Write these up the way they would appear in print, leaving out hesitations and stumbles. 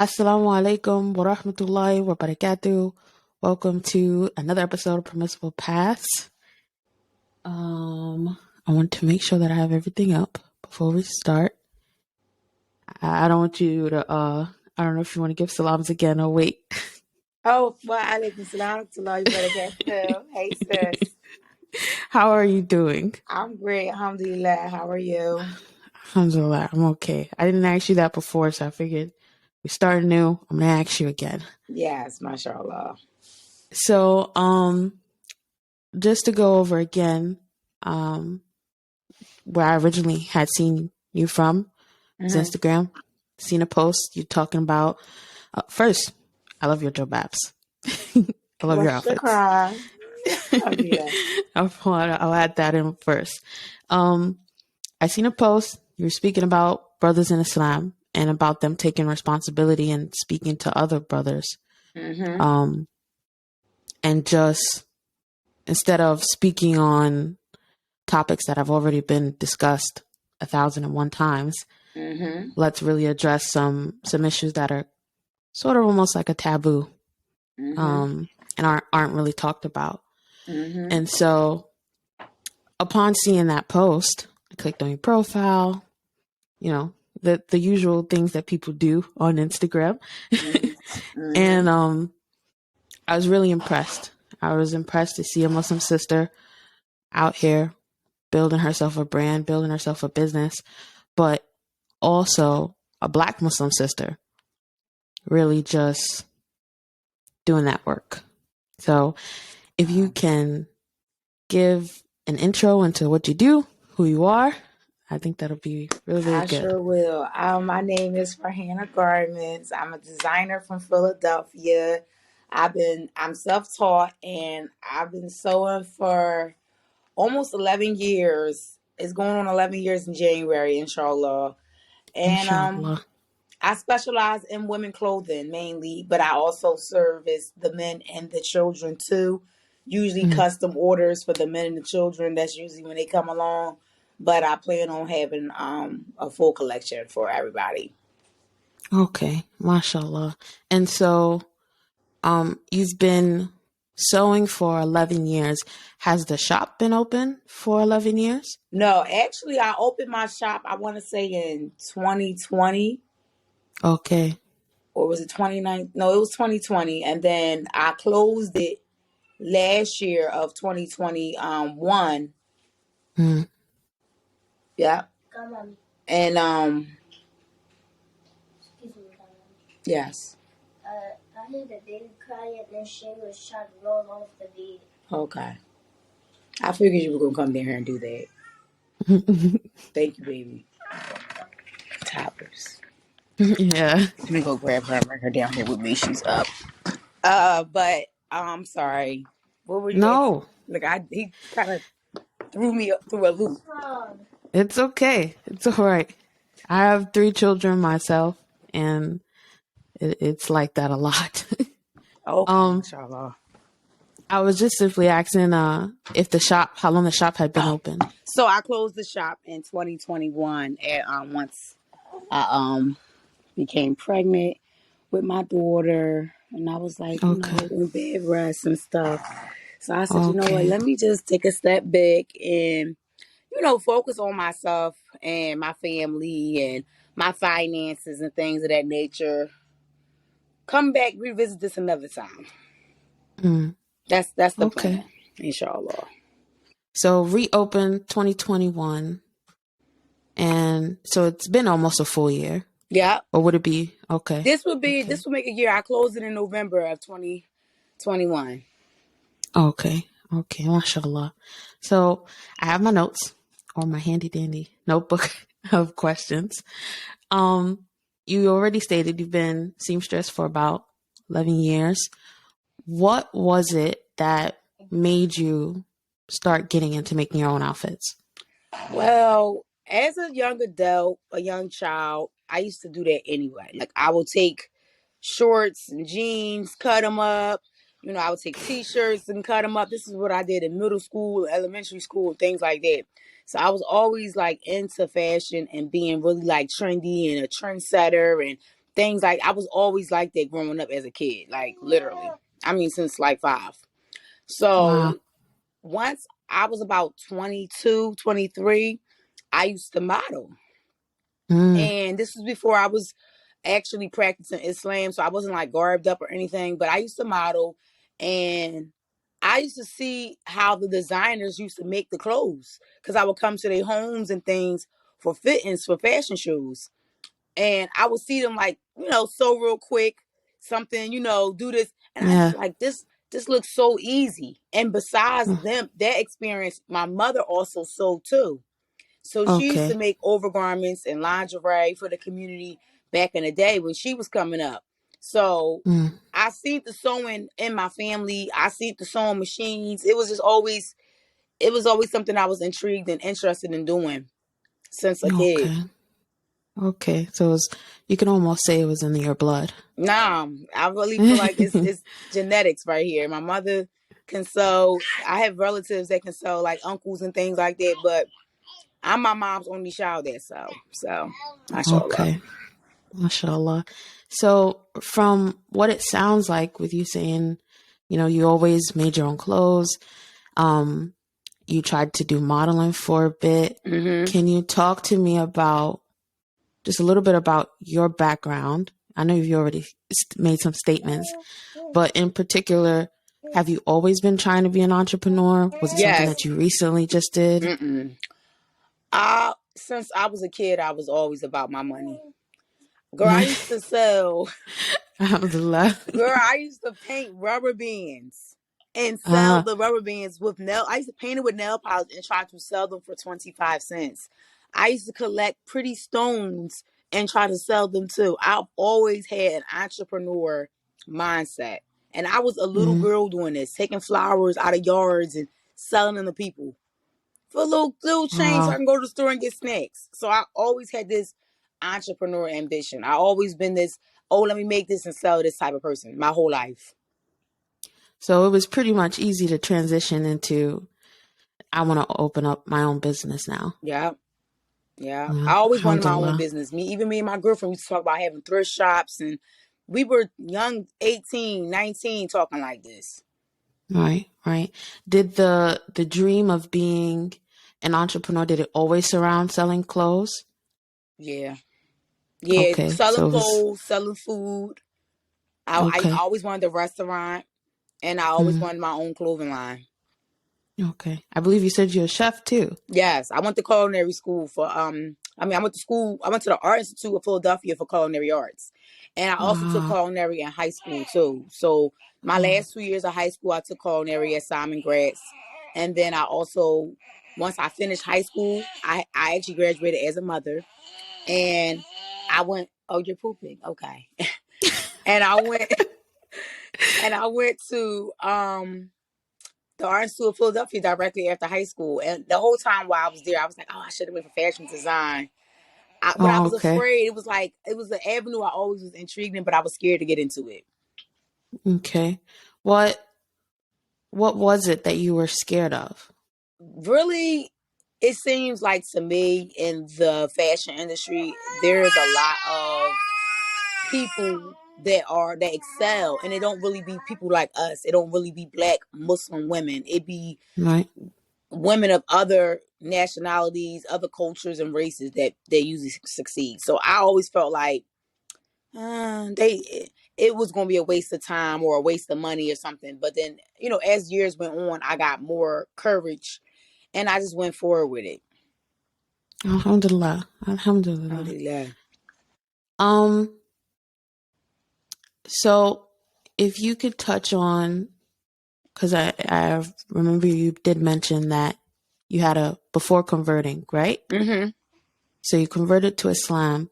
AssalamAlaikum wa rahmatullahi wa barakatuh. Welcome to another episode of Permissible Paths. I want to make sure that I have everything up before we start. I don't want you to, I don't know if you want to give salams again or wait. Oh, well, alaikum salam to Allah, barakatuh. Hey, sis. How are you doing? I'm great. Alhamdulillah. How are you? Alhamdulillah, I'm okay. I didn't ask you that before, so I figured we start new. I'm going to ask you again. Yes, mashallah. So, just to go over again, where I originally had seen you from, is Instagram. Seen a post you talking about. First, I love your jobabs. I love your outfits. I'll add that in first. I seen a post you were speaking about brothers in Islam and about them taking responsibility and speaking to other brothers. And just instead of speaking on topics that have already been discussed 1,001 times, let's really address some issues that are sort of almost like a taboo, and aren't really talked about. And so upon seeing that post, I clicked on your profile, you know, the usual things that people do on Instagram. And I was really impressed. I was impressed to see a Muslim sister out here building herself a brand, building herself a business, but also a Black Muslim sister really just doing that work. So if you can give an intro into what you do, who you are, I think that'll be really, really good. I sure will. My name is Farhaanah Garments. I'm a designer from Philadelphia. I'm self-taught, and I've been sewing for almost 11 years. It's going on 11 years in January, inshallah. And Inshallah. I specialize in women clothing mainly, but I also service the men and the children too. Usually custom orders for the men and the children. That's usually when they come along. But I plan on having a full collection for everybody. Okay, mashallah. And so you've been sewing for 11 years. Has the shop been open for 11 years? No, actually, I opened my shop, I want to say in 2020. Okay. Or was it 29? No, it was 2020. And then I closed it last year of 2021. Yeah. And yes. I heard the baby cry and then she was trying to roll off the bed. Okay. I figured you were gonna come down here and do that. Thank you, baby. Toppers. Yeah. Let me go grab her and bring her down here with me. She's up. But I'm sorry. What were you? No. Look, he kind of threw me up through a loop. It's okay. It's all right. I have 3 children myself, and it's like that a lot. Okay, inshallah. I was just simply asking how long the shop had been open. So I closed the shop in 2021 and once I became pregnant with my daughter, and I was like, in bed rest and stuff. So I said, you know what, let me just take a step back and, focus on myself and my family and my finances and things of that nature. Come back, revisit this another time. That's the plan, inshallah. So reopened 2021, and so it's been almost a full year. Yeah. Or would it be okay? This will make a year. I closed it in November of 2021. Okay, mashallah. So I have my notes or my handy dandy notebook of questions. You already stated you've been seamstress for about 11 years. What was it that made you start getting into making your own outfits? Well, as a young adult, a young child, I used to do that anyway. Like, I would take shorts and jeans, cut them up. I would take t-shirts and cut them up. This is what I did in middle school, elementary school, things like that. So I was always like into fashion and being really like trendy and a trendsetter and things like I was always like that growing up as a kid, like literally. I mean, since like 5. Wow. So once I was about 22, 23, I used to model. Mm. And this was before I was actually practicing Islam. So I wasn't like garbed up or anything, but I used to model, and I used to see how the designers used to make the clothes, because I would come to their homes and things for fittings for fashion shows. And I would see them like, sew real quick, something, do this. And I just Yeah. like, this looks so easy. And besides them, that experience, my mother also sewed too. So she used to Okay. make overgarments and lingerie for the community back in the day when she was coming up. So Mm. I seen the sewing in my family. I seen the sewing machines. It was always something I was intrigued and interested in doing since a kid. Okay. Okay. So you can almost say it was in your blood. Nah, I really feel like it's genetics right here. My mother can sew. I have relatives that can sew, like uncles and things like that, but I'm my mom's only child that sew. So, mashallah. Okay. MashaAllah. So from what it sounds like with you saying, you always made your own clothes. Um, you tried to do modeling for a bit. Mm-hmm. Can you talk to me about just a little bit about your background? I know you've already made some statements, but in particular, have you always been trying to be an entrepreneur? Was it something Yes. that you recently just did? Mm-mm. Since I was a kid, I was always about my money. Girl, I used to sell. Alhamdulillah. Girl, I used to paint rubber bands and sell Ah, the rubber bands with nail. I used to paint it with nail polish and try to sell them for 25 cents. I used to collect pretty stones and try to sell them too. I've always had an entrepreneur mindset. And I was a little mm, girl doing this, taking flowers out of yards and selling them to people for a little change so I wow. can go to the store and get snacks. So I always had this entrepreneur ambition. I always been this, oh, let me make this and sell this type of person my whole life. So it was pretty much easy to transition into, I want to open up my own business now. Yeah. Yeah. Yeah, I always wanted my own alhamdulillah. business. Me and my girlfriend, we used to talk about having thrift shops, and we were young, 18, 19, talking like this. Right, right. Did the dream of being an entrepreneur, did it always surround selling clothes? Yeah. Yeah. Okay, Selling so it was clothes, selling food. I okay. always wanted a restaurant, and I always Mm, wanted my own clothing line. okay. I believe you said you're a chef too. Yes, I went to culinary school for I went to the Art Institute of Philadelphia for culinary arts. And I also took Wow. culinary in high school too. So my Oh, last 2 years of high school I took culinary at Simon Gratz. And then I also, once I finished high school, I actually graduated as a mother. And I went, oh, you're pooping. Okay. And I went to the Art Institute of Philadelphia directly after high school. And the whole time while I was there, I was like, oh, I should have went for fashion design. But I oh, was okay. afraid. It was an avenue I always was intrigued in, but I was scared to get into it. Okay. What what was it that you were scared of? Really, it seems like to me in the fashion industry, there is a lot of people that excel, and it don't really be people like us. It don't really be Black Muslim women. It be Right. women of other nationalities, other cultures and races that they usually succeed. So I always felt like it was going to be a waste of time or a waste of money or something. But then, as years went on, I got more courage and I just went forward with it. Alhamdulillah. Alhamdulillah. Alhamdulillah. Um, so if you could touch on, because I remember you did mention that you had before converting, right? Mm-hmm. So you converted to Islam.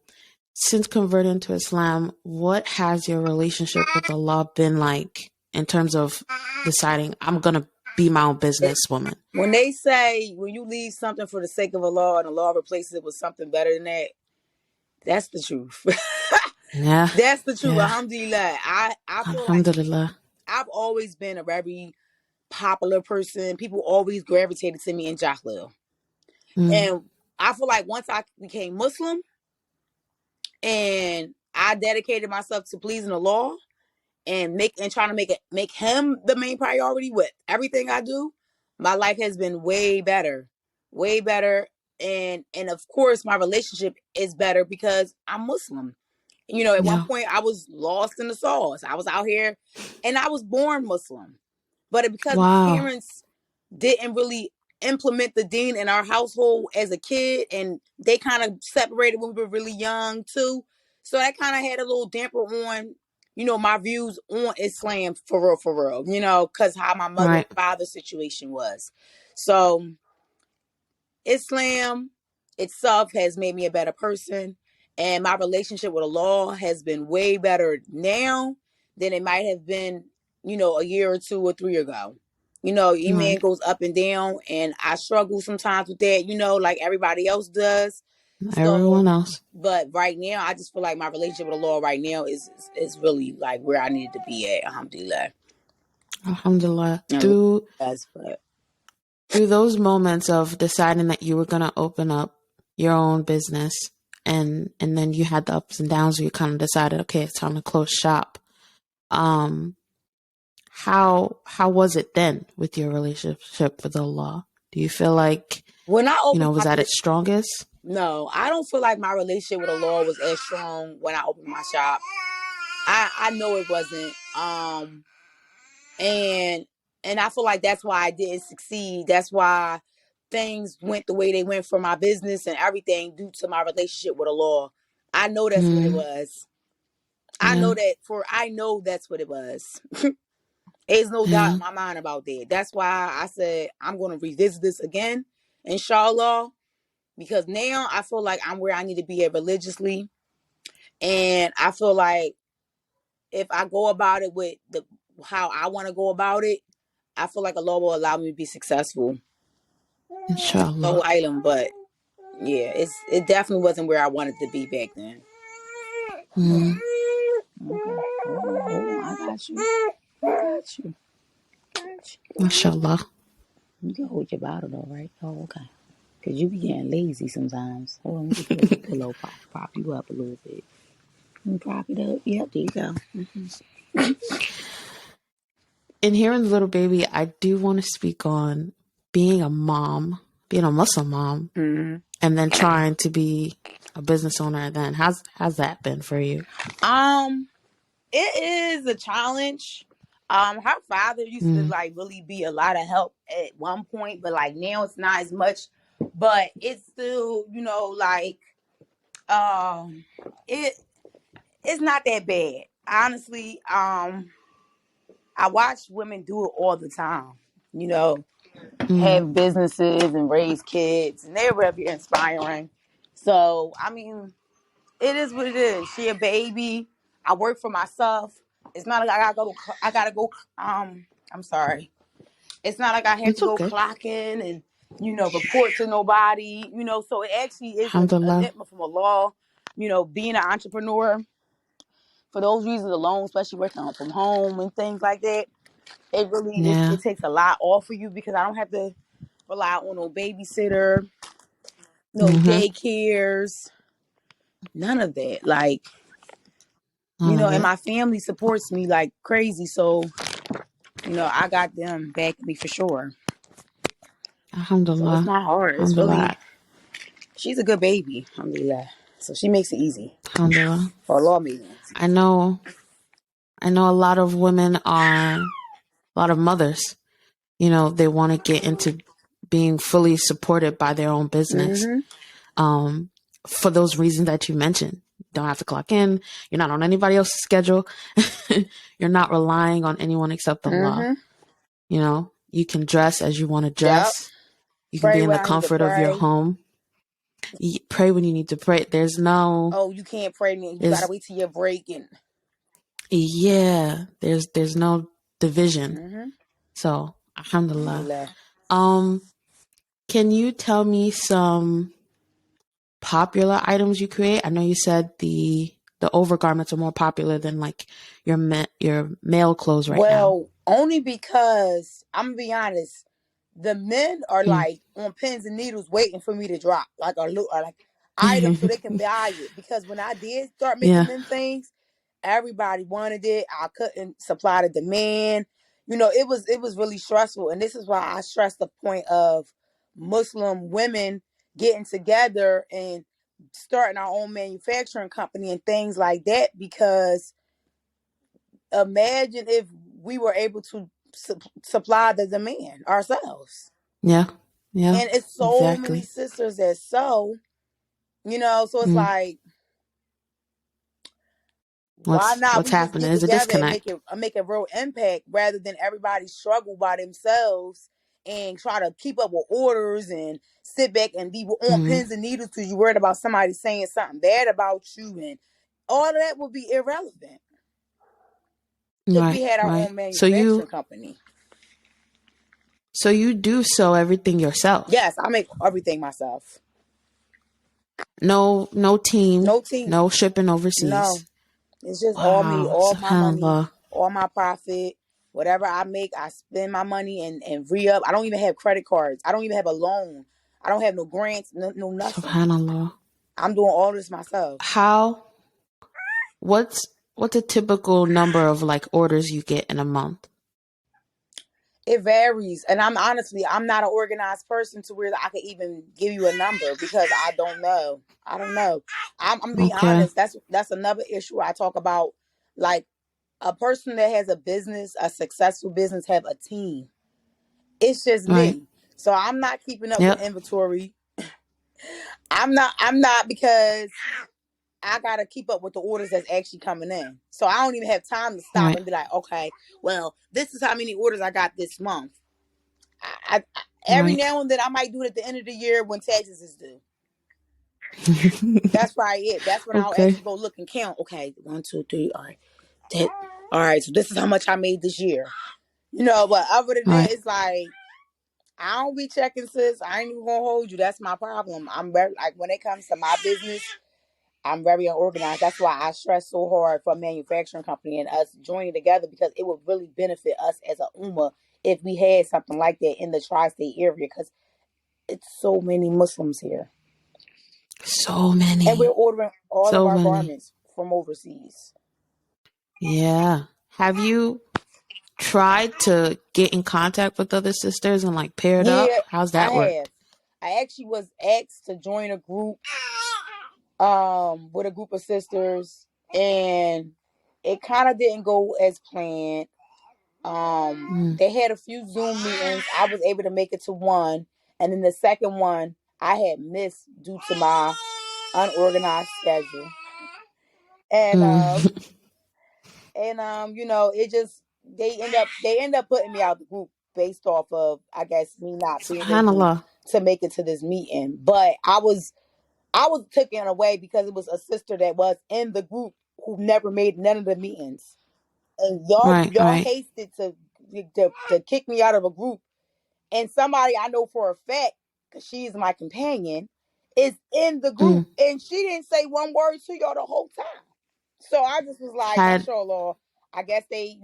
Since converting to Islam, what has your relationship with Allah been like in terms of deciding I'm gonna be my own businesswoman? When they say when you leave something for the sake of Allah and Allah replaces it with something better than that, that's the truth. Yeah, That's the truth. yeah. Alhamdulillah. I feel like Alhamdulillah. I've always been a very popular person. People always gravitated to me in Jahlil. Mm, And I feel like once I became Muslim and I dedicated myself to pleasing the law and trying to make him the main priority with everything I do, my life has been way better, way better. And of course my relationship is better because I'm Muslim. At one point I was lost in the sauce. I was out here and I was born Muslim. But because my parents didn't really implement the deen in our household as a kid, and they kind of separated when we were really young too. So that kind of had a little damper on, my views on Islam for real, because how my mother and father situation was. So Islam itself has made me a better person, and my relationship with Allah has been way better now than it might have been, a year or 2 or 3 ago. Iman goes up and down, and I struggle sometimes with that, like everybody else does. Everyone else. But right now, I just feel like my relationship with Allah right now is really like where I needed to be at. Alhamdulillah. Alhamdulillah. Through those moments of deciding that you were going to open up your own business, and then you had the ups and downs where you kind of decided, okay, it's time to close shop. How was it then with your relationship with Allah? Do you feel like when I opened was at its strongest? No, I don't feel like my relationship with Allah was as strong when I opened my shop. I know it wasn't. And I feel like that's why I didn't succeed. That's why things went the way they went for my business and everything due to my relationship with Allah. I know that's what it was. I know that's what it was. There's no doubt in my mind about that. That's why I said I'm going to revisit this again, inshallah, because now I feel like I'm where I need to be at religiously. And I feel like if I go about it with how I want to go about it, I feel like Allah will allow me to be successful. Inshallah. But yeah, it definitely wasn't where I wanted to be back then. Okay. Hold on. I got you. Mashallah. You can hold your bottle though, right? Oh, okay. Because you be getting lazy sometimes. Hold on, let me get a pillow prop you up a little bit. Prop it up. Yep, there you go. Mm-hmm. In hearing the little baby, I do want to speak on being a mom, being a Muslim mom, and then trying to be a business owner. Then how's that been for you? It is a challenge. Her father used to like really be a lot of help at one point, but like now it's not as much. But it's still, it's not that bad. Honestly, I watch women do it all the time. Have businesses and raise kids, and they're very inspiring. So, I mean, it is what it is. She a baby. I work for myself. It's not like I gotta go. I'm sorry. It's not like I have to go clock in and report to nobody. So it actually is a commitment from Allah. Being an entrepreneur for those reasons alone, especially working from home and things like that. It really it takes a lot off of you because I don't have to rely on no babysitter, no daycares, none of that. Like, and my family supports me like crazy. So, I got them backing me for sure. Alhamdulillah. So it's not hard. It's really, she's a good baby. Alhamdulillah. So she makes it easy. Alhamdulillah. For Allah made it easy. I know a lot of women a lot of mothers, they want to get into being fully supported by their own business. For those reasons that you mentioned. You don't have to clock in. You're not on anybody else's schedule. You're not relying on anyone except Allah. You can dress as you want to dress. You can be in the comfort of your home. You pray when you need to pray. There's no... Oh, you can't pray. You got to wait till your break. Yeah. There's no division. So, alhamdulillah. Can you tell me some popular items you create? I know you said the overgarments are more popular than like your male clothes right now. Well, only because I'm gonna be honest, the men are like on pins and needles waiting for me to drop. Like items so they can buy it. Because when I did start making them things, everybody wanted it. I couldn't supply the demand. It was really stressful. And this is why I stress the point of Muslim women getting together and starting our own manufacturing company and things like that. Because imagine if we were able to supply the demand ourselves. Yeah. And it's so many sisters that sew, so it's like, why not What's we just happening? get There's a together and disconnect. make a real impact rather than everybody struggle by themselves and try to keep up with orders and sit back and be on pins and needles because you worried about somebody saying something bad about you, and all of that would be irrelevant if we had our own manufacturing company. So you do sew everything yourself? Yes, I make everything myself. No team. No team. No shipping overseas. No. It's just all me, all my money, all my profit. Whatever I make, I spend my money and re-up. I don't even have credit cards. I don't even have a loan. I don't have no grants, no nothing. SubhanAllah. I'm doing all this myself. What's a typical number of like orders you get in a month? It varies. And I'm not an organized person to where I could even give you a number because I don't know. I'm being honest. That's another issue I talk about. Like, a person that has a business, a successful business, have a team. It's just me. So I'm not keeping up with inventory. I'm not because I gotta keep up with the orders that's actually coming in. So I don't even have time to stop and be like, okay, well, this is how many orders I got this month. Every now and then I might do it at the end of the year when taxes is due. That's probably it. That's when I'll actually go look and count. Okay, 1, 2, 3. All right. All right. So this is how much I made this year. But other than that, it's like, I don't be checking, sis. I ain't even gonna hold you. That's my problem. I'm very, like, when it comes to my business, I'm very unorganized. That's why I stress so hard for a manufacturing company and us joining together, because it would really benefit us as a ummah if we had something like that in the tri-state area, because it's so many Muslims here. So many. And we're ordering all of our garments from overseas. Yeah. Have you tried to get in contact with other sisters and like paired up? How's that work? I actually was asked to join a group with a group of sisters, and it kind of didn't go as planned. They had a few Zoom meetings. I was able to make it to one, and then the second one I had missed due to my unorganized schedule. And it just they end up putting me out the group based off of, I guess, me not being able to make it to this meeting. But I was taken away because it was a sister that was in the group who never made none of the meetings, and y'all hasted to kick me out of a group. And somebody I know for a fact, because she is my companion, is in the group, and she didn't say one word to y'all the whole time. So I just was like, mashallah, I guess they,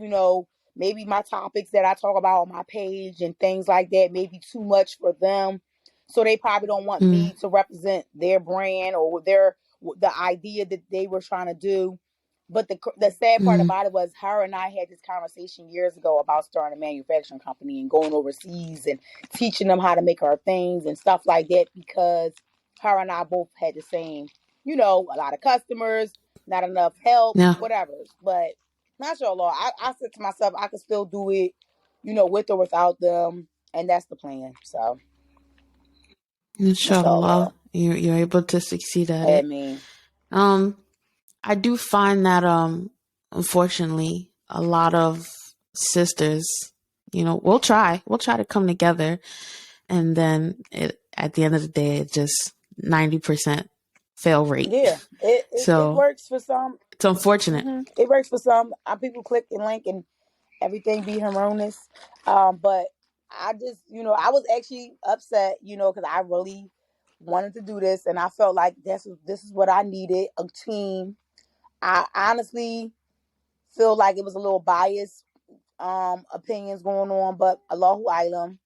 maybe my topics that I talk about on my page and things like that may be too much for them. So they probably don't want me to represent their brand or the idea that they were trying to do. But the sad part about it was, her and I had this conversation years ago about starting a manufacturing company and going overseas and teaching them how to make our things and stuff like that, because her and I both had the same, a lot of customers, not enough help, whatever. But mashallah, I said to myself, I could still do it, with or without them, and that's the plan. So inshallah, you're able to succeed at it. Ameen. I do find that unfortunately a lot of sisters, we'll try to come together, and then at the end of the day, it just 90% fail rate. Yeah, it works for some. It's unfortunate. Mm-hmm. It works for some. People click and link and everything be harmonious. But I just, I was actually upset, because I really wanted to do this, and I felt like this is what I needed, a team. I honestly feel like it was a little biased opinions going on, but Allahu Alam.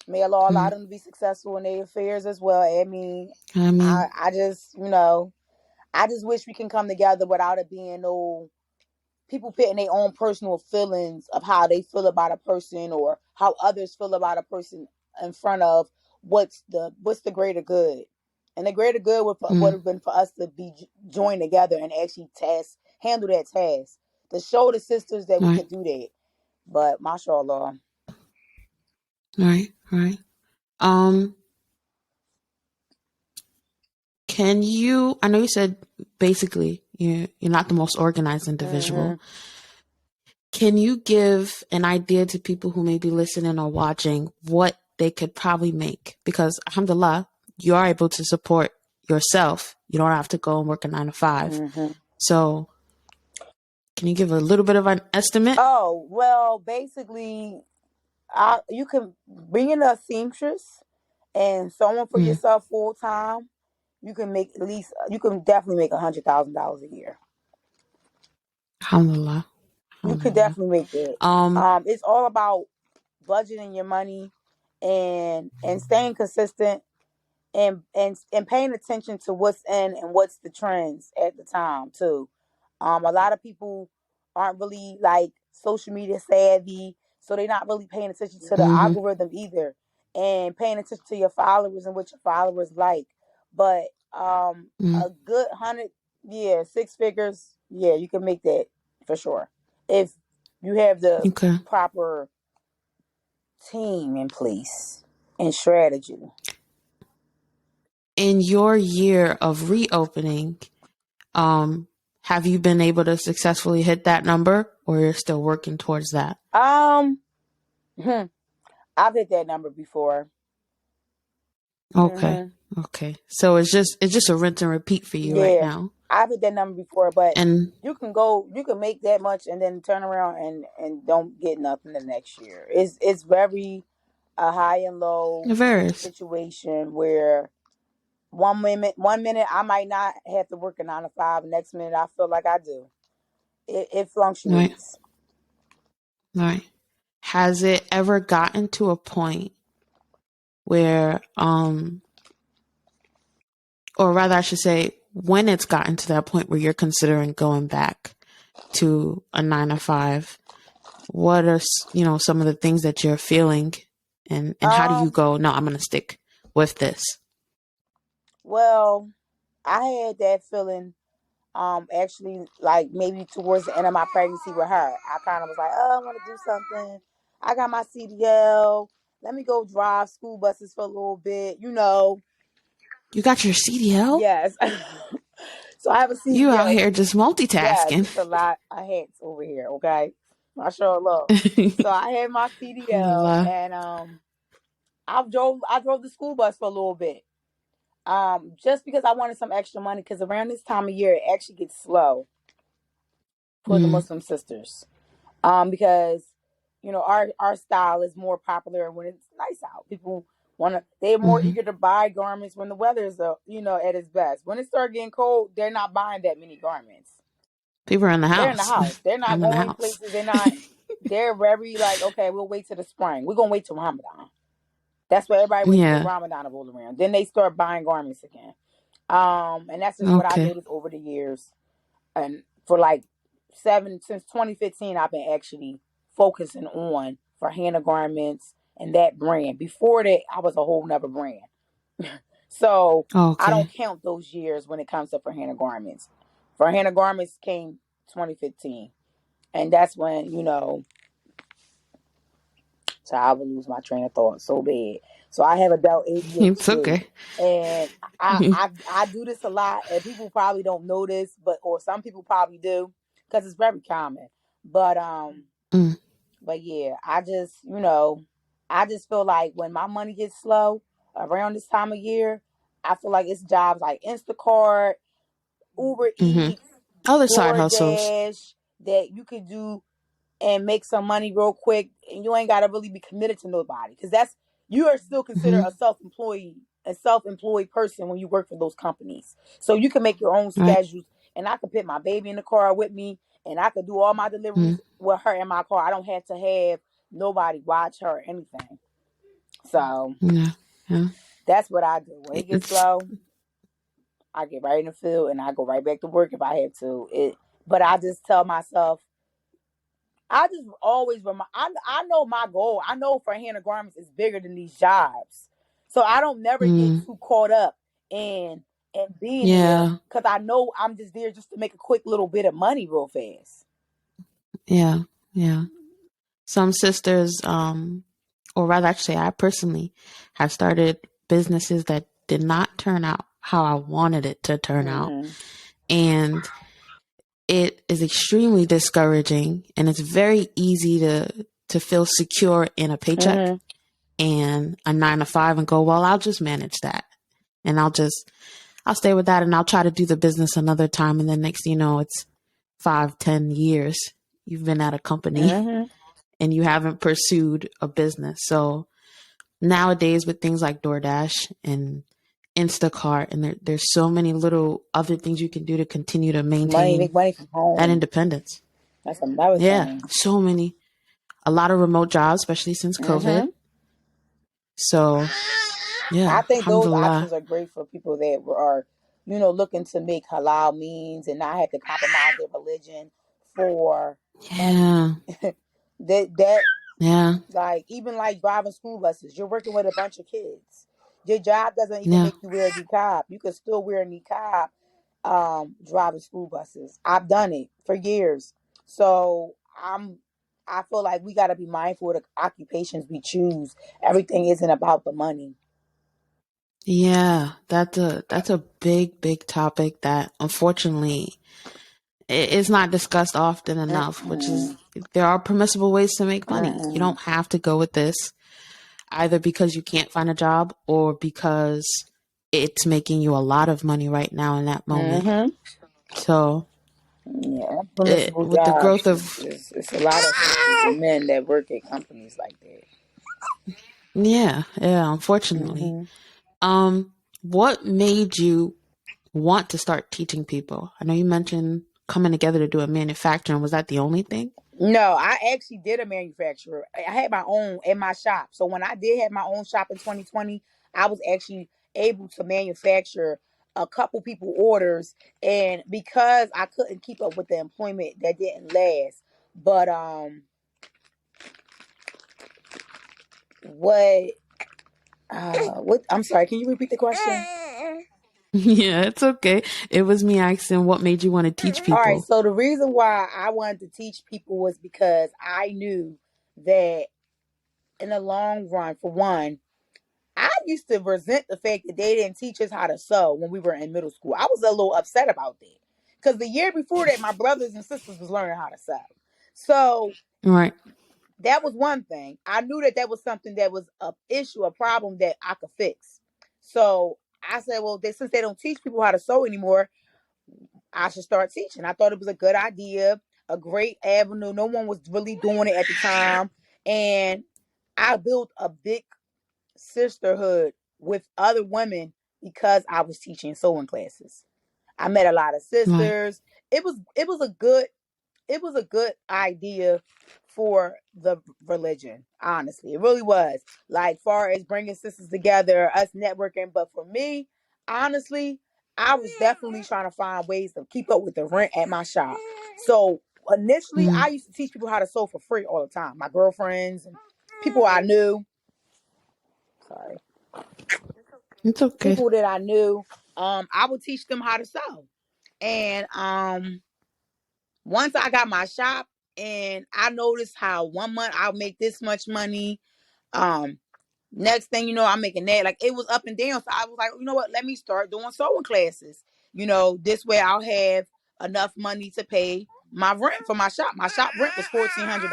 May Allah allow Mm. them to be successful in their affairs as well. I mean, I mean, I just, I just wish we can come together without it being no people putting their own personal feelings of how they feel about a person or how others feel about a person in front of what's the greater good. And the greater good would mm, have been for us to be joined together and actually handle that task to show the sisters that we right, could do that. But mashallah. right. Um, can you? I know you said basically you're not the most organized Mm-hmm. individual. Can you give an idea to people who may be listening or watching what they could probably make? Because alhamdulillah, you are able to support yourself. You don't have to go and work a 9 to 5. Mm-hmm. So can you give a little bit of an estimate? Oh, well, basically, you can bring in a seamstress and someone for Mm, yourself full time. You can make at least, you can definitely make $100,000 a year. alhamdulillah. You could Alhamdulillah. definitely make that. Um, It's all about budgeting your money and staying consistent and paying attention to what's in and what's the trends at the time too. A lot of people aren't really like social media savvy, so they're not really paying attention to the mhm, algorithm either, and paying attention to your followers and what your followers like. But mm, a good 100, yeah, 6 figures, yeah, you can make that for sure if you have the okay. proper team in place and strategy. In your year of reopening, um, have you been able to successfully hit that number, or you're still working towards that? Um, hmm, I've hit that number before. Okay. Hmm. Okay. So it's just a rinse and repeat for you right Yeah, now. I've hit that number before, but And you can make that much and then turn around and don't get nothing the next year. It's very a high and low it varies. situation where one minute I might not have to work a 9 to 5, next minute I feel like I do. It Right. fluctuates. Right. Has it ever gotten to a point where or rather I should say when it's gotten to that point where you're considering going back to a 9 to 5, what are some of the things that you're feeling, and how do you Um, go, no, I'm going to stick with this? well, I had that feeling actually like maybe towards the end of my pregnancy with her. I kind of was like, oh, I want to do something. I got my CDL. Let me go drive school buses for a little bit. You got your CDL? Yes. So I have a You out CDL. here just Yes, multitasking. it's a lot of hats over here, okay? Mashallah. So I had my CDL Alhamdulillah. and I drove the school bus for a little bit. Just because I wanted some extra money because around this time of year it actually gets slow for the Mm, Muslim sisters. Because our style is more popular when it's nice out. People they're more mm-hmm. eager to buy garments when the weather is at its best. When it starts getting cold, they're not buying that many garments. People are in the They're in the house. house. They're not I'm in the going house. places. They're very like, okay, we'll wait till the spring. We're gonna wait till Ramadan. That's what everybody waits till Yeah. Ramadan to roll around. Then they start buying garments again. And that's just what I Okay. noticed over the years. And for like since 2015, I've been actually focusing on Farhaanah garments and that brand. Before that, I was a whole nother brand. So I Okay. don't count those years when it comes to Farhaanah garments. Farhaanah garments came 2015, and that's when so I would lose my train of thought so bad. So I have adult It's ADHD, okay. and I do this a lot, and people probably don't know this, or some people probably do because it's very common. But Mm, but yeah, I just feel like when my money gets slow around this time of year, I feel like it's jobs like Instacart, Uber mm-hmm. Eats, Other side hustles. DoorDash that you could do and make some money real quick, and you ain't gotta really be committed to nobody because you are still considered Mm-hmm. a self-employed person when you work for those companies. So you can make your own Right. schedules, and I could put my baby in the car with me, and I could do all my deliveries Mm, with her in my car. I don't have to have nobody watch her or anything. So Yeah. Yeah. that's what I do. When it gets It's slow, I get right in the field and I go right back to work if I have to. But I just tell myself, I just always remind. I know my goal. I know Farhaanah Garments is bigger than these jobs, so I don't never get too caught up in and being there yeah. because I know I'm just there just to make a quick little bit of money real fast. Yeah. Yeah. Some sisters, or rather actually I personally have started businesses that did not turn out how I wanted it to turn out. Mm-hmm. And it is extremely discouraging, and it's very easy to feel secure in a paycheck Mm-hmm. and a 9 to 5 and go, well, I'll just manage that. And I'll stay with that and I'll try to do the business another time. And then next thing you know, it's 5-10 years you've been at a company Mm-hmm. and you haven't pursued a business. So nowadays with things like DoorDash and Instacart, and there's so many little other things you can do to continue to maintain Make money from that home. independence. That's another Yeah, thing. so many. A lot of remote jobs, especially since Mm-hmm. COVID. So, I yeah, think those alhamdulillah. options are great for people that are, looking to make halal means and not have to compromise their religion for money. Yeah, that yeah, like even like driving school buses, you're working with a bunch of kids. Your job doesn't even yeah, make you wear a niqab. You can still wear a niqab, driving school buses. I've done it for years, so I feel like we got to be mindful of the occupations we choose. Everything isn't about the money. yeah. That's a big, big topic that unfortunately is not discussed often enough. Which is Mm-mm. there are permissible ways to make money. You Mm-mm. don't have to go with this either because you can't find a job or because it's making you a lot of money right now in that moment. Mm-hmm. So, Yeah, permissible with the jobs. growth of It's a lot of sisters and men that work at companies like that. yeah, unfortunately. Mm-hmm. What made you want to start teaching people? I know you mentioned coming together to do a manufacturing. Was that the only thing? No, I actually did a manufacturer. I had my own in my shop. So when I did have my own shop in 2020, I was actually able to manufacture a couple people orders, and because I couldn't keep up with the employment, that didn't last. But what what I'm sorry, can you repeat the question? Yeah, it's okay. It was me asking what made you want to teach All right, people. so the reason why I wanted to teach people was because I knew that in the long run, for one, I used to resent the fact that they didn't teach us how to sew when we were in middle school. I was a little upset about that because the year before that, my brothers and sisters was learning how to sew. So Right. that was one thing. I knew that was something that was a issue, a problem that I could fix. So I said, well, since they don't teach people how to sew anymore, I should start teaching. I thought it was a good idea, a great avenue. No one was really doing it at the time. And I built a big sisterhood with other women because I was teaching sewing classes. I met a lot of Right. sisters. It was a good idea for the religion. Honestly, it really was. Like far as bringing sisters together, us networking. But for me, honestly, I was definitely trying to find ways to keep up with the rent at my shop. So initially, I Mm. used to teach people how to sew for free all the time. My girlfriends and people I knew. Sorry, It's okay. people that I knew. I would teach them how to sew. And once I got my shop and I noticed how 1 month I'll make this much money. Um, next thing you know, I'm making that. Like it was up and down. So I was like, you know what? Let me start doing sewing classes. This way I'll have enough money to pay my rent for my shop. My shop rent was $1,400.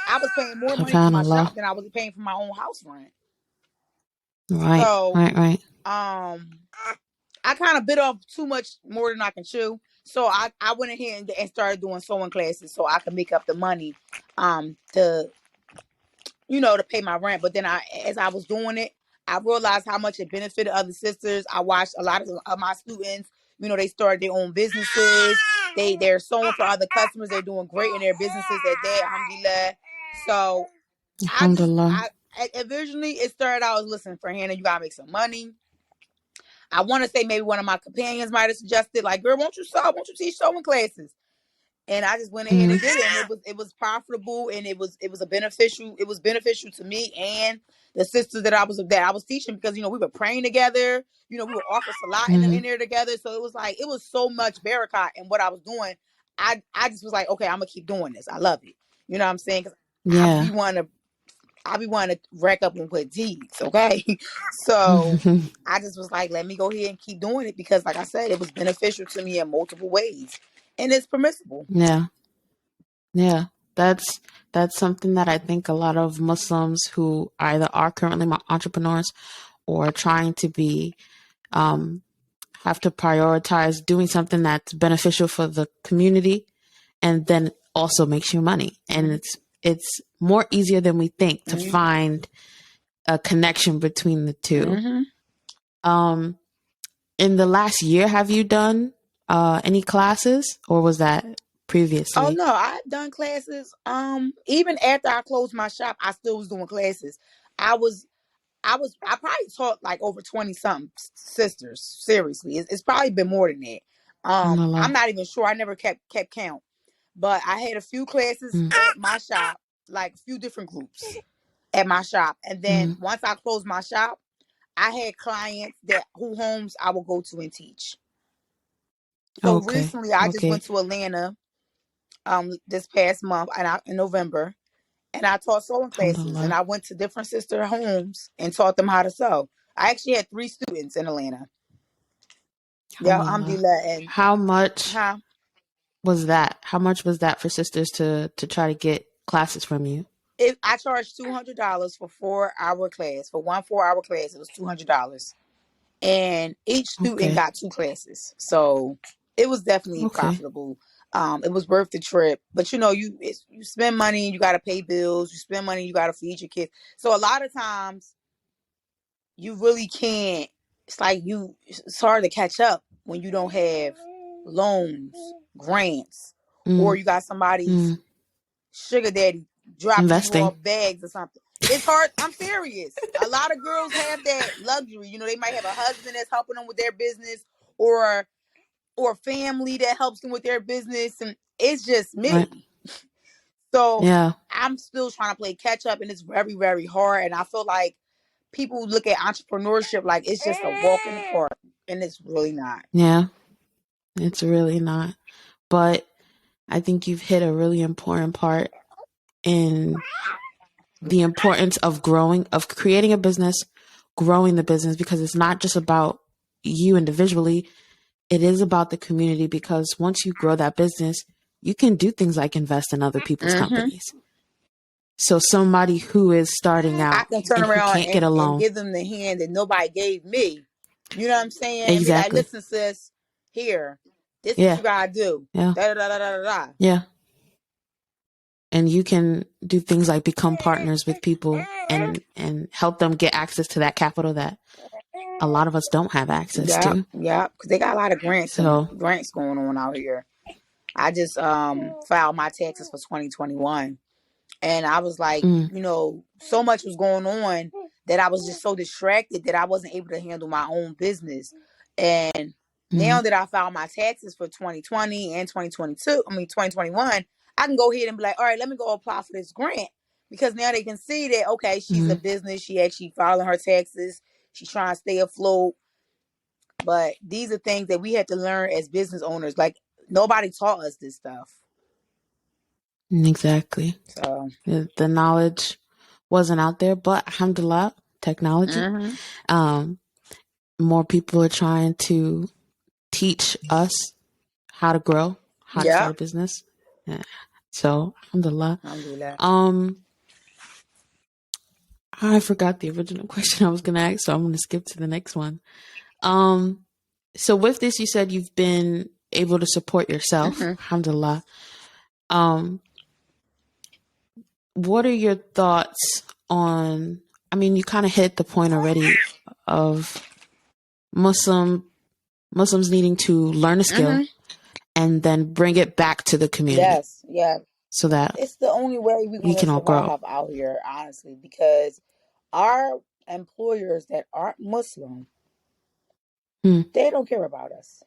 I was paying more money for my SubhanAllah. shop than I was paying for my own house rent. Right. So, Right. Right. um, I kind of bit off too much more than I can chew. So I went ahead and started doing sewing classes so I could make up the money to to pay my rent. But then as I was doing it, I realized how much it benefited other sisters. I watched a lot of my students, they started their own businesses. They're sewing for other customers. They're doing great in their businesses at that, alhamdulillah. So I just Alhamdulillah. originally it started out as, listen, Farhaanah, you gotta make some money. I want to say maybe one of my companions might have suggested, like, girl, won't you sew? Won't you teach sewing classes? And I just went ahead and did it, and it was profitable, and it was beneficial to me and the sisters that I was teaching, because we were praying together, we were offering salat in there together, so it was so much barakah in what I was doing. I just was like, okay, I'm gonna keep doing this. I love it. You know what I'm saying? 'Cause I be wanting to rack up and put deeds, okay? So I just was like, let me go ahead and keep doing it, because, like I said, it was beneficial to me in multiple ways, and it's permissible. Yeah, that's something that I think a lot of Muslims who either are currently entrepreneurs or trying to be have to prioritize doing something that's beneficial for the community and then also makes you money. And it's more easier than we think to find a connection between the two. In the last year, have you done any classes, or was that previously? Oh no, I've done classes. Even after I closed my shop, I still was doing classes. I probably taught like over 20 something sisters. Seriously, it's probably been more than that. I'm not even sure. I never kept count, but I had a few classes at my shop, like a few different groups at my shop. And then once I closed my shop, I had clients who homes I would go to and teach. So recently, I just went to Atlanta this past month, and in November, and I taught sewing classes, and I went to different sister homes and taught them how to sew. I actually had 3 students in Atlanta. Yeah, alhamdulillah. And how much was that? How much was that for sisters to try to get classes from you? I charged $200 for 4-hour class. For 1 4-hour class, it was $200, and each student got 2 classes. So it was definitely profitable. It was worth the trip, but you spend money, you got to pay bills. You spend money, you got to feed your kids. So a lot of times, you really can't. It's hard to catch up when you don't have loans, grants, or you got somebody's sugar daddy dropping you off bags or something. It's hard. I'm serious. A lot of girls have that luxury. They might have a husband that's helping them with their business, or family that helps them with their business, and it's just me. Right. So I'm still trying to play catch up, and it's very, very hard. And I feel like people look at entrepreneurship like it's just a walk in the park, and it's really not. Yeah, it's really not. But I think you've hit a really important part in the importance of creating a business, growing the business, because it's not just about you individually. It is about the community, because once you grow that business, you can do things like invest in other people's companies. So somebody who is starting out, I can turn around can't get a loan, and give them the hand that nobody gave me. You know what I'm saying? Exactly. And be like, listen, sis, here, this is what you gotta do. Da, da, da, da, da, da. Yeah. And you can do things like become partners with people and help them get access to that capital that a lot of us don't have access to. Yeah, because they got a lot of grants going on out here. I just filed my taxes for 2021. And I was like, so much was going on that I was just so distracted that I wasn't able to handle my own business. And now that I filed my taxes for 2020 and 2021, I can go ahead and be like, all right, let me go apply for this grant. Because now they can see that, okay, she's a business. She actually filing her taxes. She's trying to stay afloat. But these are things that we had to learn as business owners. Like, nobody taught us this stuff. Exactly. So the knowledge wasn't out there, but alhamdulillah, technology. More people are trying to teach us how to grow, how to start a business. Yeah. So alhamdulillah. I forgot the original question I was gonna ask, so I'm gonna skip to the next one. So with this, you said you've been able to support yourself, alhamdulillah. What are your thoughts on, you kind of hit the point already of Muslims needing to learn a skill and then bring it back to the community. Yes. So that it's the only way we can survive out here, honestly, because our employers that aren't Muslim, Mm. they don't care about us.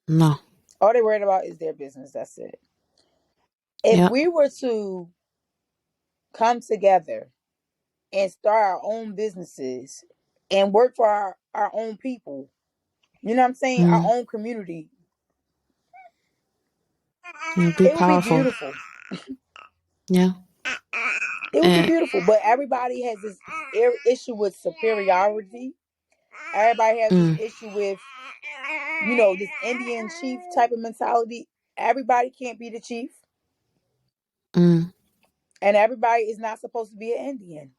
No. All they're worried about is their business. That's it. If Yep. we were to come together and start our own businesses and work for our own people, you know what I'm saying? Our Mm. own community, It'd be it would be powerful. beautiful. Yeah. It would be And beautiful. But everybody has this issue with superiority. Everybody has this mm. issue with, this Indian chief type of mentality. Everybody can't be the chief. Mm. And everybody is not supposed to be an Indian.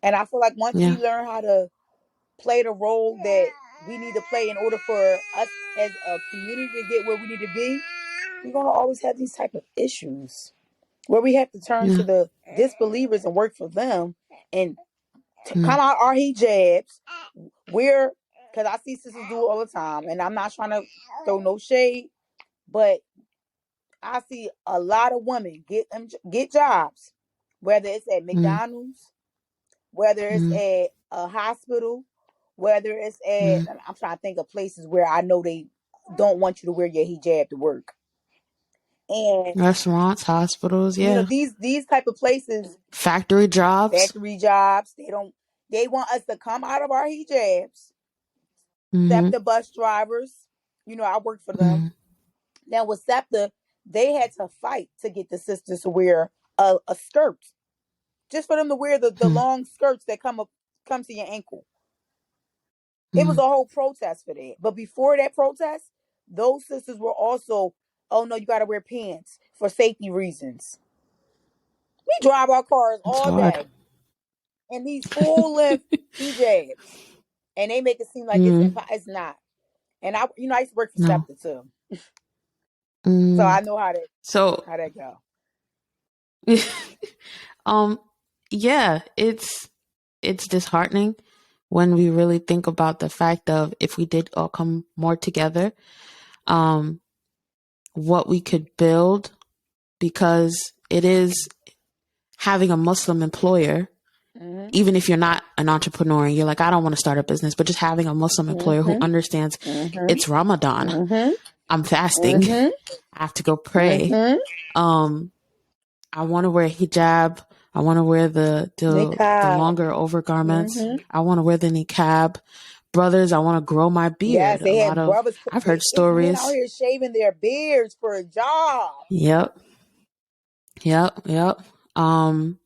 And I feel like once Yeah. we learn how to play the role that we need to play in order for us as a community to get where we need to be, we're gonna always have these type of issues where we have to turn to Yeah. the disbelievers and work for them and Mm. come out our hijabs. Because I see sisters do it all the time, and I'm not trying to throw no shade, but I see a lot of women get jobs, whether it's at Mm. McDonald's, whether it's Mm. at a hospital, whether it's at, Mm. I'm trying to think of places where I know they don't want you to wear your hijab to work. And Restaurants, hospitals, yeah. these type of places, Factory jobs. factory jobs, they want us to come out of our hijabs. Mm-hmm. SEPTA bus drivers, I work for them. Mm. Now with SEPTA, they had to fight to get the sisters to wear a skirt, just for them to wear the Mm. long skirts that come to your ankle. It was Mm. a whole protest for that. But before that protest, those sisters were also, oh no, you got to wear pants for safety reasons. We drive our cars It's all hard. day in these full length hijabs, and they make it seem like Mm. it's not. And I used to work for No. SEPTA too, so Mm. I know how So, that go. um, yeah, it's disheartening when we really think about the fact of if we did all come more together, um, what we could build, because it is having a Muslim employer, Mm-hmm. even if you're not an entrepreneur and you're like, I don't want to start a business, but just having a Muslim employer who Mm-hmm. understands Mm-hmm. it's Ramadan. Mm-hmm. I'm fasting. Mm-hmm. I have to go pray. Mm-hmm. Um, I want to wear hijab. I want to wear the Niqab. longer overgarments. Mm-hmm. I want to wear the niqab. Brothers, I want to grow my Yes, beard. they had brothers. I've heard It's men out stories. here shaving their beards for a job. Yep. Yep. Um,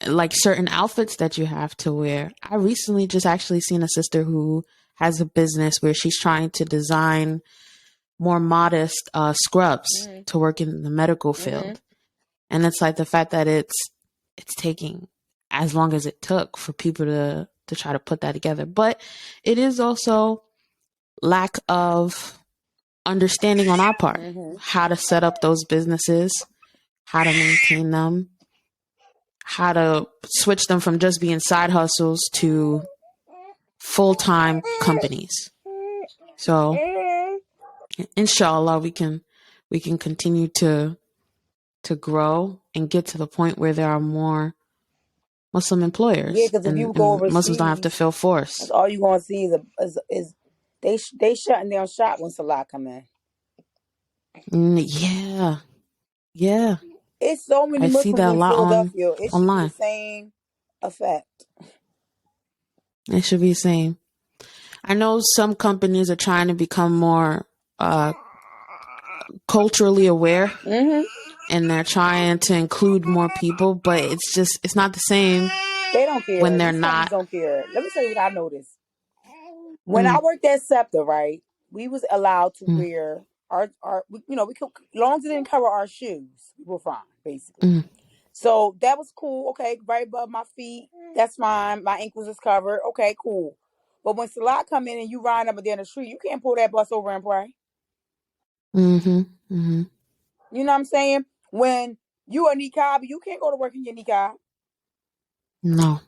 like certain outfits that you have to wear. I recently just actually seen a sister who has a business where she's trying to design more modest scrubs Mm-hmm. to work in the medical Mm-hmm. field. And it's like the fact that it's taking as long as it took for people to try to put that together. But it is also lack of understanding on our part, Mm-hmm. how to set up those businesses, how to maintain them, how to switch them from just being side hustles to full-time companies. So inshallah we can continue to grow and get to the point where there are more Muslim Yeah, employers because if you go and Muslims don't have to overseas, feel that's forced. all you gonna see is they shutting down shop when Salah come in. Yeah. Yeah. It's so many I see Muslims that a in lot on Philadelphia. It should be the online. same effect. It should be the same. I know some companies are trying to become more uh, culturally aware, Mm-hmm. and they're trying to include more people, but it's not the same They don't when care. they're These companies not. don't care. Let me tell you what I noticed. When I Mm. worked at SEPTA, right, we was allowed to Mm. wear we could, as long as it didn't cover our shoes, we were fine, basically. Mm. So that was cool. Okay, right above my feet, that's fine. My ankles is covered. Okay, cool. But when Salah come in and you ride up and down the street, you can't pull that bus over and pray. Mm-hmm. Mm-hmm. You know what I'm saying? When you a niqab, you can't go to work in your niqab. No.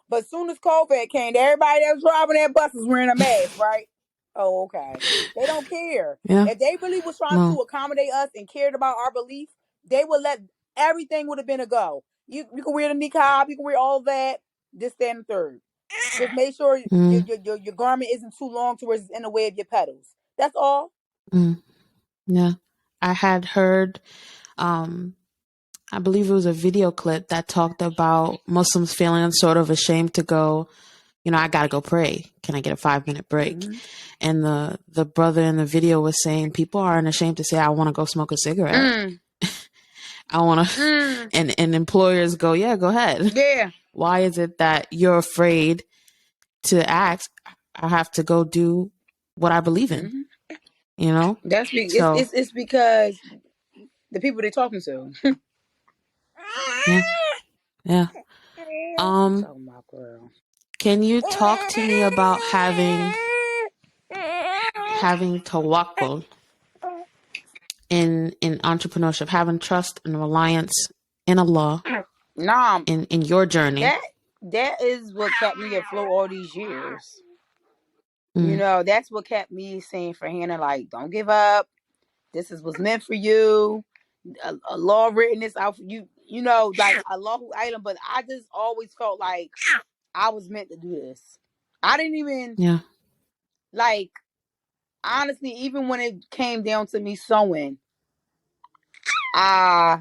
But as soon as COVID came, everybody that was driving that bus was wearing a mask, right? Oh, okay. They don't care. Yeah. If they really was trying to No. accommodate us and cared about our belief, they would let everything would have been a go. You can wear the niqab, you can wear all that. This, that, and the third. Just make sure your garment isn't too long to where it's in the way of your petals. That's all. Yeah. I had heard, I believe it was a video clip that talked about Muslims feeling sort of ashamed to go, I got to go pray. Can I get a 5-minute break? And the brother in the video was saying people aren't ashamed to say, I want to go smoke a cigarette. I want to, and employers go, yeah, go ahead. Yeah. Why is it that you're afraid to ask? I have to go do what I believe in, That's it's because the people they're talking to. Yeah. Can you talk to me about having tawakkul in entrepreneurship, having trust and reliance in Allah in your journey? That is what kept me afloat all these years. That's what kept me saying, Farhaanah, like, don't give up. This is what's meant for you. Allah written this out for you. Like Allahu Alam, but I just always felt like I was meant to do this. I didn't even like, honestly, even when it came down to me sewing, I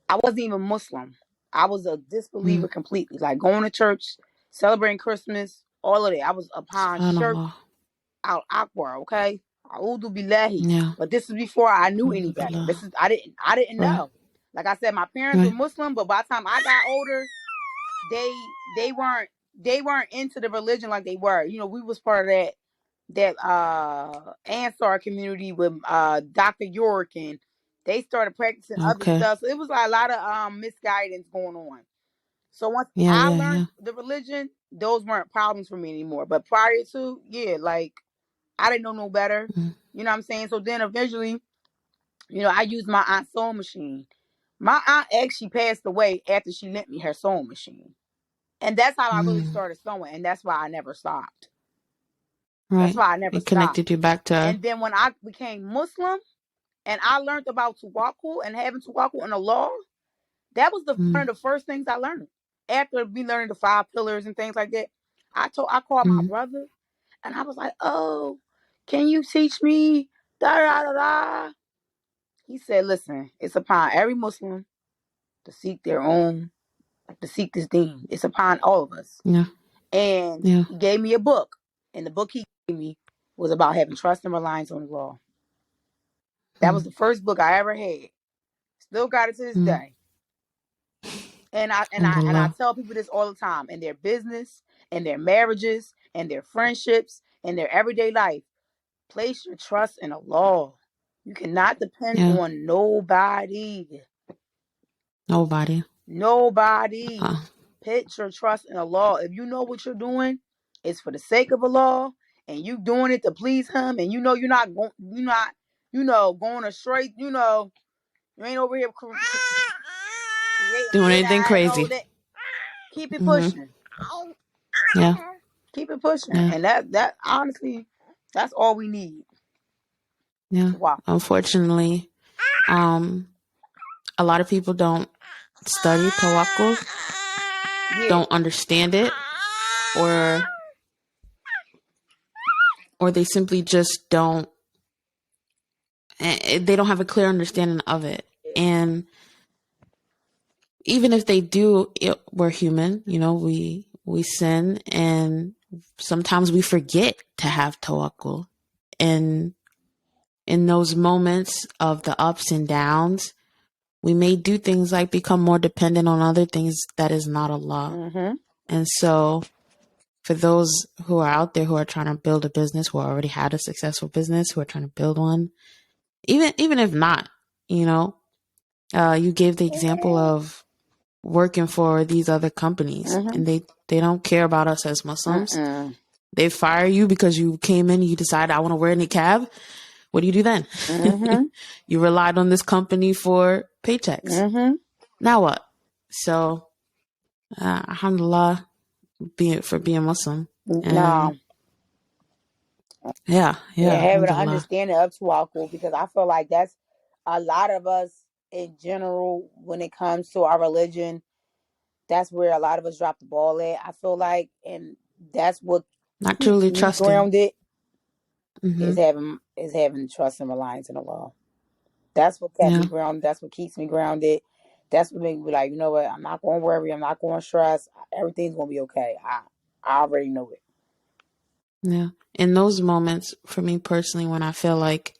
wasn't even Muslim. I was a disbeliever completely. Like going to church, celebrating Christmas, all of that. I was upon shirk al akbar, okay? A'udhu billahi. But this is before I knew any better. I didn't know. Like I said, my parents were Muslim, but by the time I got older, they weren't into the religion like they were. We was part of that Ansar community with Dr. York, and they started practicing other stuff. So it was like a lot of misguidance going on. So once I learned the religion, those weren't problems for me anymore. But prior to, like, I didn't know no better. You know what I'm saying? So then eventually, I used my aunt's sewing machine. My aunt actually passed away after she lent me her sewing machine. And that's how I really started sewing. And that's why I never stopped. Right. That's why I never it connected stopped. You back to her. And then when I became Muslim and I learned about tawakkul and having tawakkul in the law, that was one of the first things I learned. After me learning the 5 pillars and things like that, I called my brother and I was like, oh, can you teach me? Da, da, da, da. He said, listen, it's upon every Muslim to seek this deen. It's upon all of us. Yeah. And he gave me a book. And the book he gave me was about having trust and reliance on the law. That was the first book I ever had. Still got it to this day. And I tell people this all the time, in their business, in their marriages, in their friendships, in their everyday life. Place your trust in Allah. You cannot depend on nobody. Nobody. Put your trust in Allah. If you know what you're doing, it's for the sake of Allah, and you doing it to please Him, and you're not going astray. You ain't over here doing anything crazy. Keep it pushing. Yeah. Keep it pushing, and that honestly, that's all we need. Yeah. Unfortunately, a lot of people don't study tawakkul, don't understand it, or they simply just don't. They don't have a clear understanding of it, and even if they do, we're human. We sin, and sometimes we forget to have tawakkul. And in those moments of the ups and downs, we may do things like become more dependent on other things that is not Allah. And so for those who are out there who are trying to build a business, who already had a successful business, who are trying to build one, even if not, you gave the example of working for these other companies, and they don't care about us as Muslims. They fire you because you came in and you decided, I want to wear a niqab. What do you do then? You relied on this company for paychecks. Now what? So, alhamdulillah, for being Muslim. And having an understanding of tawakkul, because I feel like that's a lot of us in general, when it comes to our religion, that's where a lot of us drop the ball at, I feel like. And that's what Not keeps truly me trusting. grounded, Mm-hmm. is having trust and reliance in Allah. That's what kept me Yeah. grounded. That's what keeps me grounded. That's what made me be like, you know what? I'm not going to worry. I'm not going to stress. Everything's going to be okay. I already know it. Yeah. In those moments, for me personally, when I feel like,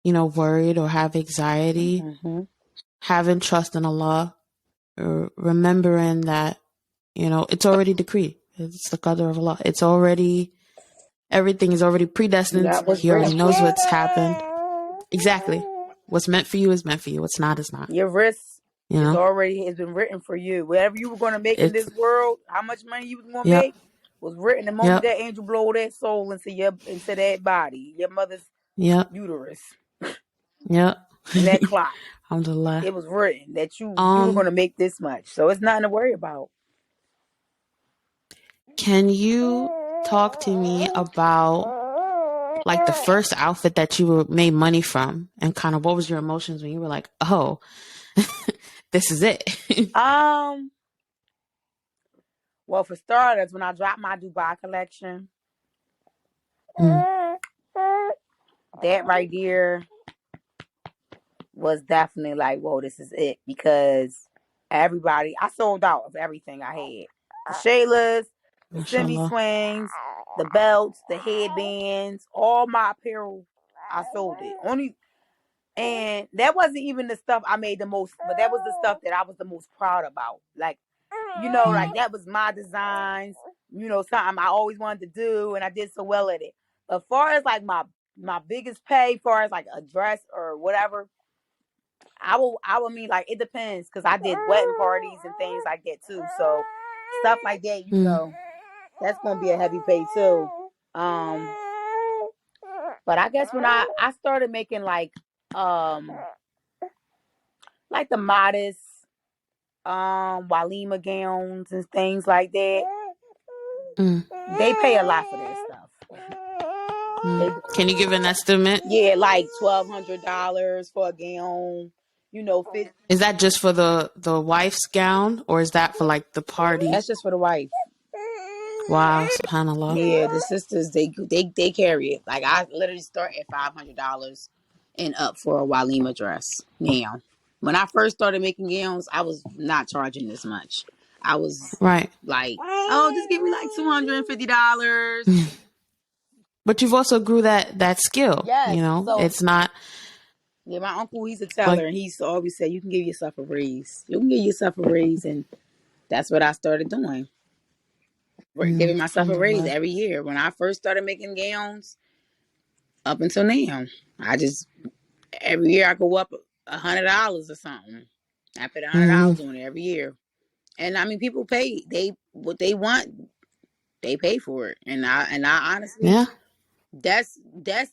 worried or have anxiety, Mm-hmm. having trust in Allah, or remembering that, it's already decreed. It's the qadr of Allah. Everything is already predestined. That was He already written for knows you. what's happened. Exactly. What's meant for you is meant for you. What's not is not. Your risk You know? has been written for you. Whatever you were going to make in It's, this world, how much money you was going to yep, make, was written the moment yep, that angel blow that soul into that body, your mother's yep, uterus, yep. and that clock. Alhamdulillah. It was written that you were going to make this much. So it's nothing to worry about. Can you talk to me about like the first outfit that you made money from, and kind of what was your emotions when you were like, oh, this is it? Well, for starters, when I dropped my Dubai collection, Mm, that right there was definitely like, whoa, this is it. Because I sold out of everything I had. The Shaylas, the mashallah. semi-swings, the belts, the headbands, all my apparel, I sold it. And that wasn't even the stuff I made the most, but that was the stuff that I was the most proud about. Like, like that was my designs, something I always wanted to do, and I did so well at it. As far as like my biggest pay, as far as like a dress or whatever, I will mean, like, it depends, because I did wedding parties and things like that too. So stuff like that, that's gonna be a heavy pay too. But I guess when I started making like the modest Walima gowns and things like that, Mm, they pay a lot for that stuff. Can you give an estimate? Yeah, like $1,200 for a gown. Is that just for the wife's gown, or is that for like the party? That's just for the wife. Wow, subhanallah. Yeah, the sisters they carry it. Like, I literally start at $500 and up for a Walima dress. Now, when I first started making gowns, I was not charging this much. I was Right. like, oh, just give me like $250. But you've also grew that skill, Yes. So It's not yeah, my uncle, he's a teller, like, and he used to always say, you can give yourself a raise. You can give yourself a raise, and that's what I started doing. Giving myself a raise alhamdulillah. every year. When I first started making gowns, up until now, I just every year I go up $100 or something. I put $100 on it every year, and I mean, people pay. They what they want, they pay for it, and I honestly, Yeah. that's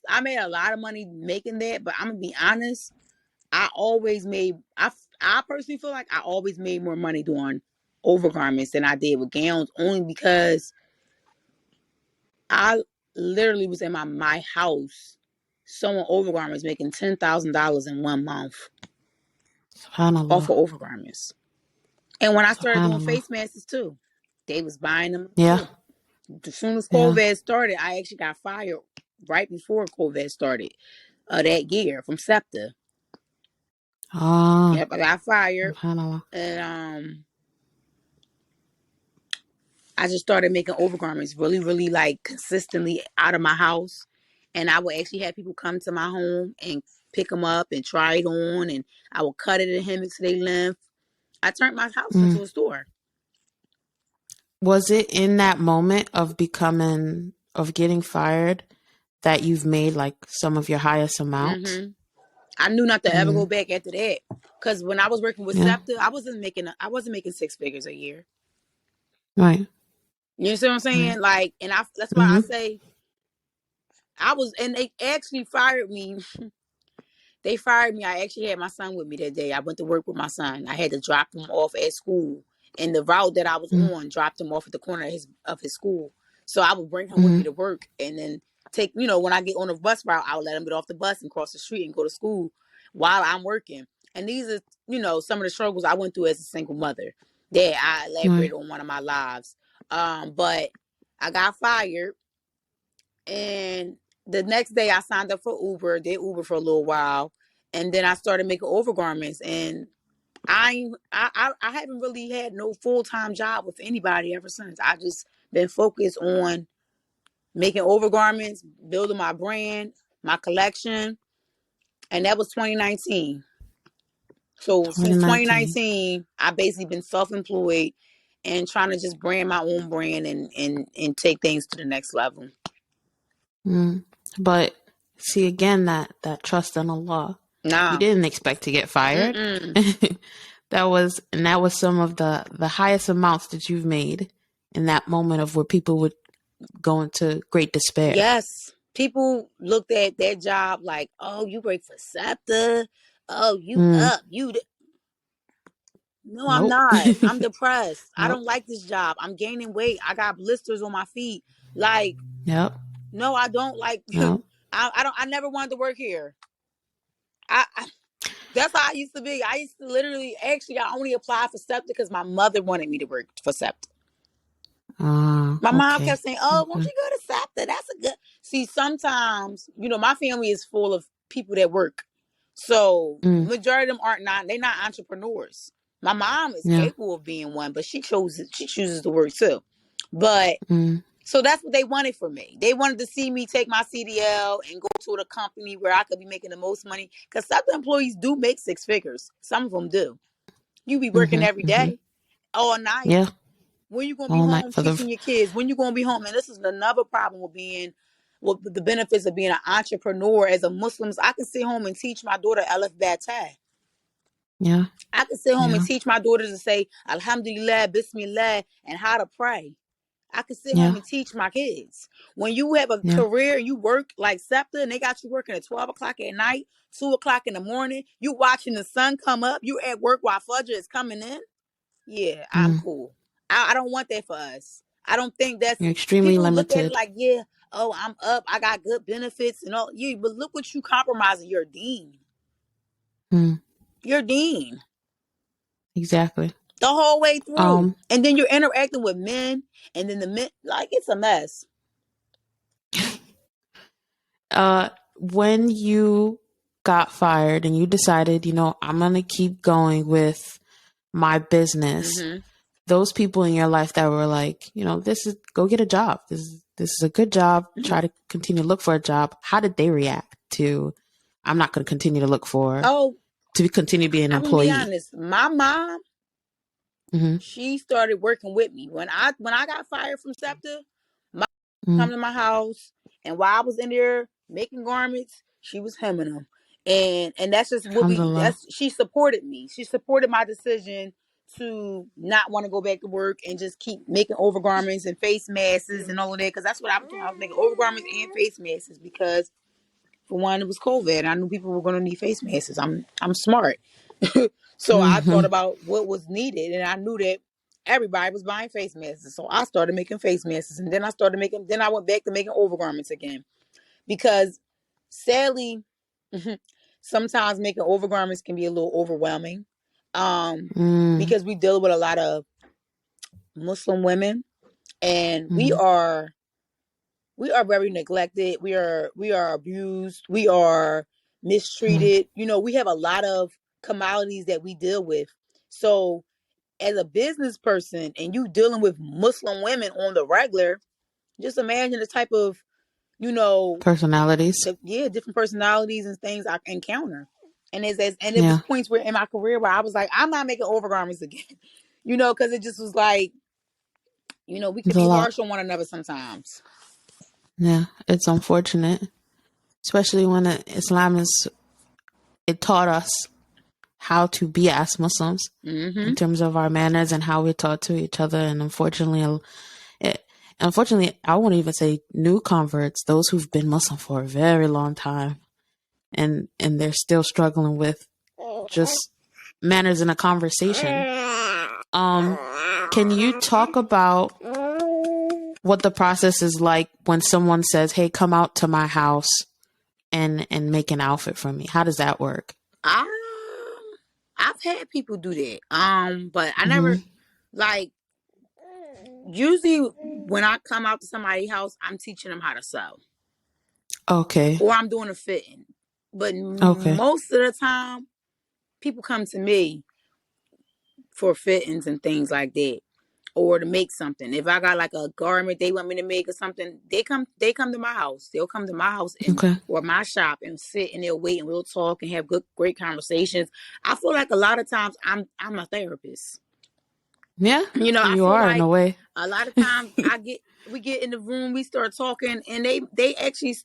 I made a lot of money making that. But I'm gonna be honest, I personally feel like I always made more money doing overgarments than I did with gowns, only because I literally was in my house sewing overgarments, making $10,000 in 1 month off Subhanallah. of overgarments. And when I started doing Subhanallah. face masks too, they was buying them Yeah. too. As soon as Yeah. COVID started, I actually got fired right before COVID started that year from SEPTA. Ah, Yep, I got fired, subhanallah. and I just started making overgarments really, really like consistently out of my house. And I would actually have people come to my home and pick them up and try it on. And I would cut it in hammocks to their length. I turned my house into a store. Was it in that moment of getting fired that you've made like some of your highest amounts? Mm-hmm. I knew not to ever go back after that. Because when I was working with Yeah. SEPTA, I wasn't making 6 figures a year. Right. You see what I'm saying? Right. Like, and that's why I say and they actually fired me. They fired me. I actually had my son with me that day. I went to work with my son. I had to drop him off at school. And the route that I was on dropped him off at the corner of his school. So I would bring him with me to work, and then take, when I get on the bus route, I would let him get off the bus and cross the street and go to school while I'm working. And these are, some of the struggles I went through as a single mother that I elaborated on one of my lives. But I got fired, and the next day I signed up for Uber, did Uber for a little while, and then I started making overgarments. And I haven't really had no full-time job with anybody ever since. I just been focused on making overgarments, building my brand, my collection, and that was 2019. So since 2019, I've basically been self-employed and trying to just brand my own brand and take things to the next level. But see, again, that trust in Allah. Nah. You didn't expect to get fired. that was some of the highest amounts that you've made in that moment of where people would go into great despair. Yes. People looked at that job like, oh, you work for SEPTA. Oh, you up. You. No, nope. I'm not. I'm depressed. Nope. I don't like this job. I'm gaining weight. I got blisters on my feet. Like, yep. No, I don't like. Nope. I never wanted to work here. That's how I used to be. I used to literally, actually, I only applied for SEPTA because my mother wanted me to work for SEPTA. My mom kept saying, oh, won't you go to SEPTA? That's a good. See, sometimes, my family is full of people that work. So majority of them they're not entrepreneurs. My mom is capable of being one, but she chooses to work too. But so that's what they wanted for me. They wanted to see me take my CDL and go to the company where I could be making the most money. Because SEPTA employees do make 6 figures. Some of them do. You be working every day, all night. Yeah. When you going to be home teaching your kids? When you going to be home? And this is another problem with the benefits of being an entrepreneur as a Muslim. I can sit home and teach my daughter Alif-Ba-Ta. Yeah. I can sit home and teach my daughters to say Alhamdulillah, Bismillah, and how to pray. I can sit home and teach my kids. When you have a career and you work like SEPTA and they got you working at 12 o'clock at night, 2 o'clock in the morning, you watching the sun come up, you at work while Fajr is coming in. Yeah, I'm cool. I don't want that for us. I don't think that's... You're extremely people limited. Look at it like, I'm up, I got good benefits and all. But look what you compromising. Your deen. Your deen. Exactly. The whole way through. And then you're interacting with men, and then the men, like, it's a mess. When you got fired and you decided, I'm going to keep going with my business, those people in your life that were like, go get a job. This is a good job. Try to continue to look for a job. How did they react to, I'm not going to continue to look for, to continue being an employee? I'm going to be honest. My mom, she started working with me. When I got fired from SEPTA, my mom come to my house, and while I was in there making garments, she was hemming them. And that's just what she supported me. She supported my decision to not want to go back to work and just keep making overgarments and face masks and all of that. Because that's what I was doing. I was making overgarments and face masks because, for one, it was COVID. I knew people were going to need face masks. I'm smart. So I thought about what was needed, and I knew that everybody was buying face masks. So I started making face masks, and then I went back to making overgarments again. Because sadly, sometimes making overgarments can be a little overwhelming. Because we deal with a lot of Muslim women, and we are very neglected. We are abused. We are mistreated. We have a lot of commodities that we deal with. So as a business person and you dealing with Muslim women on the regular, just imagine the type of, personalities. Different personalities and things I encounter. And it was points where in my career where I was like, I'm not making overgarments again, because it just was like, we could be harsh on one another sometimes. Yeah, it's unfortunate, especially when Islam it taught us how to be as Muslims in terms of our manners and how we're taught to each other. And unfortunately, I won't even say new converts, those who've been Muslim for a very long time, and they're still struggling with just manners in a conversation. Can you talk about what the process is like when someone says, hey, come out to my house and make an outfit for me? How does that work? I've had people do that. But I never Mm-hmm. like. Usually, when I come out to somebody's house, I'm teaching them how to sew, Okay. or I'm doing a fitting. But Okay. most of the time, people come to me for fittings and things like that, or to make something. If I got like a garment they want me to make or something, they come to my house. They'll come to my house and Okay. or my shop and sit and they'll wait and we'll talk and have great conversations. I feel like a lot of times I'm a therapist. Yeah, I you feel are in like a way. a lot of times we get in the room, we start talking, and they actually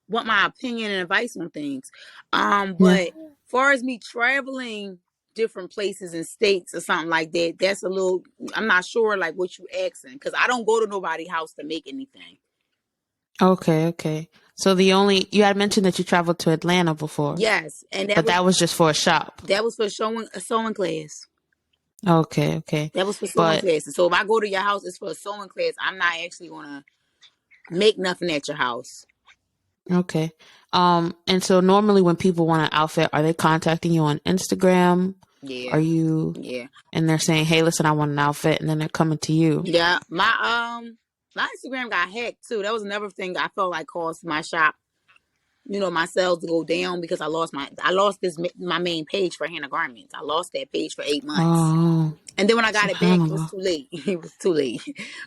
want my opinion and advice on things. Yeah. But far as me traveling different places and states or something like that, that's a little. I'm not sure like what you asking because I don't go to nobody's house to make anything. Okay. Okay. So you had mentioned that you traveled to Atlanta before, Yes, and but that was just for a shop. that was for showing a sewing class. Okay. Okay. That was for sewing But classes. So if I go to your house, it's for a sewing class. I'm not actually gonna make nothing at your house. okay. And so normally when people want an outfit, are they contacting you on Instagram? Are Yeah, you yeah. and they're saying, "Hey, listen, I want an outfit," and then they're coming to you? Yeah, my Instagram got hacked too. That was another thing I felt like caused my shop, my sales to go down because I lost this my main page for Hannah Garments. I lost that page for 8 months, Oh, and then when I got it back, it was subhanallah. too late. It was too late.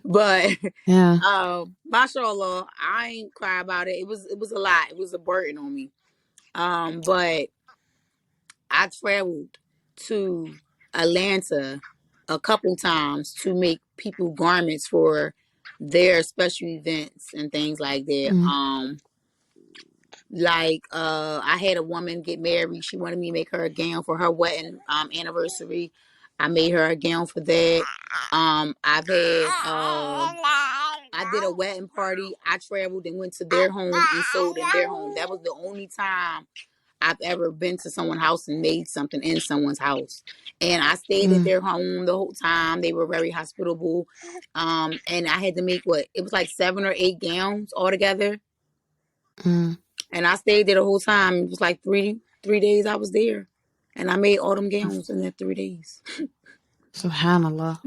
But Yeah. mashallah, I ain't cry about it. It was a lot. It was a burden on me. But I traveled to Atlanta a couple times to make people garments for their special events and things like that. Mm, I had a woman get married. She wanted me to make her a gown for her wedding anniversary. I made her a gown for that. I've had I did a wedding party. I traveled and went to their home and sold in their home. That was the only time I've ever been to someone's house and made something in someone's house. And I stayed at mm, their home the whole time. They were very hospitable. And I had to make it was like 7 or 8 gowns altogether. mm. And I stayed there the whole time. It was like three days I was there. And I made all them gowns in that 3 days. Subhanallah.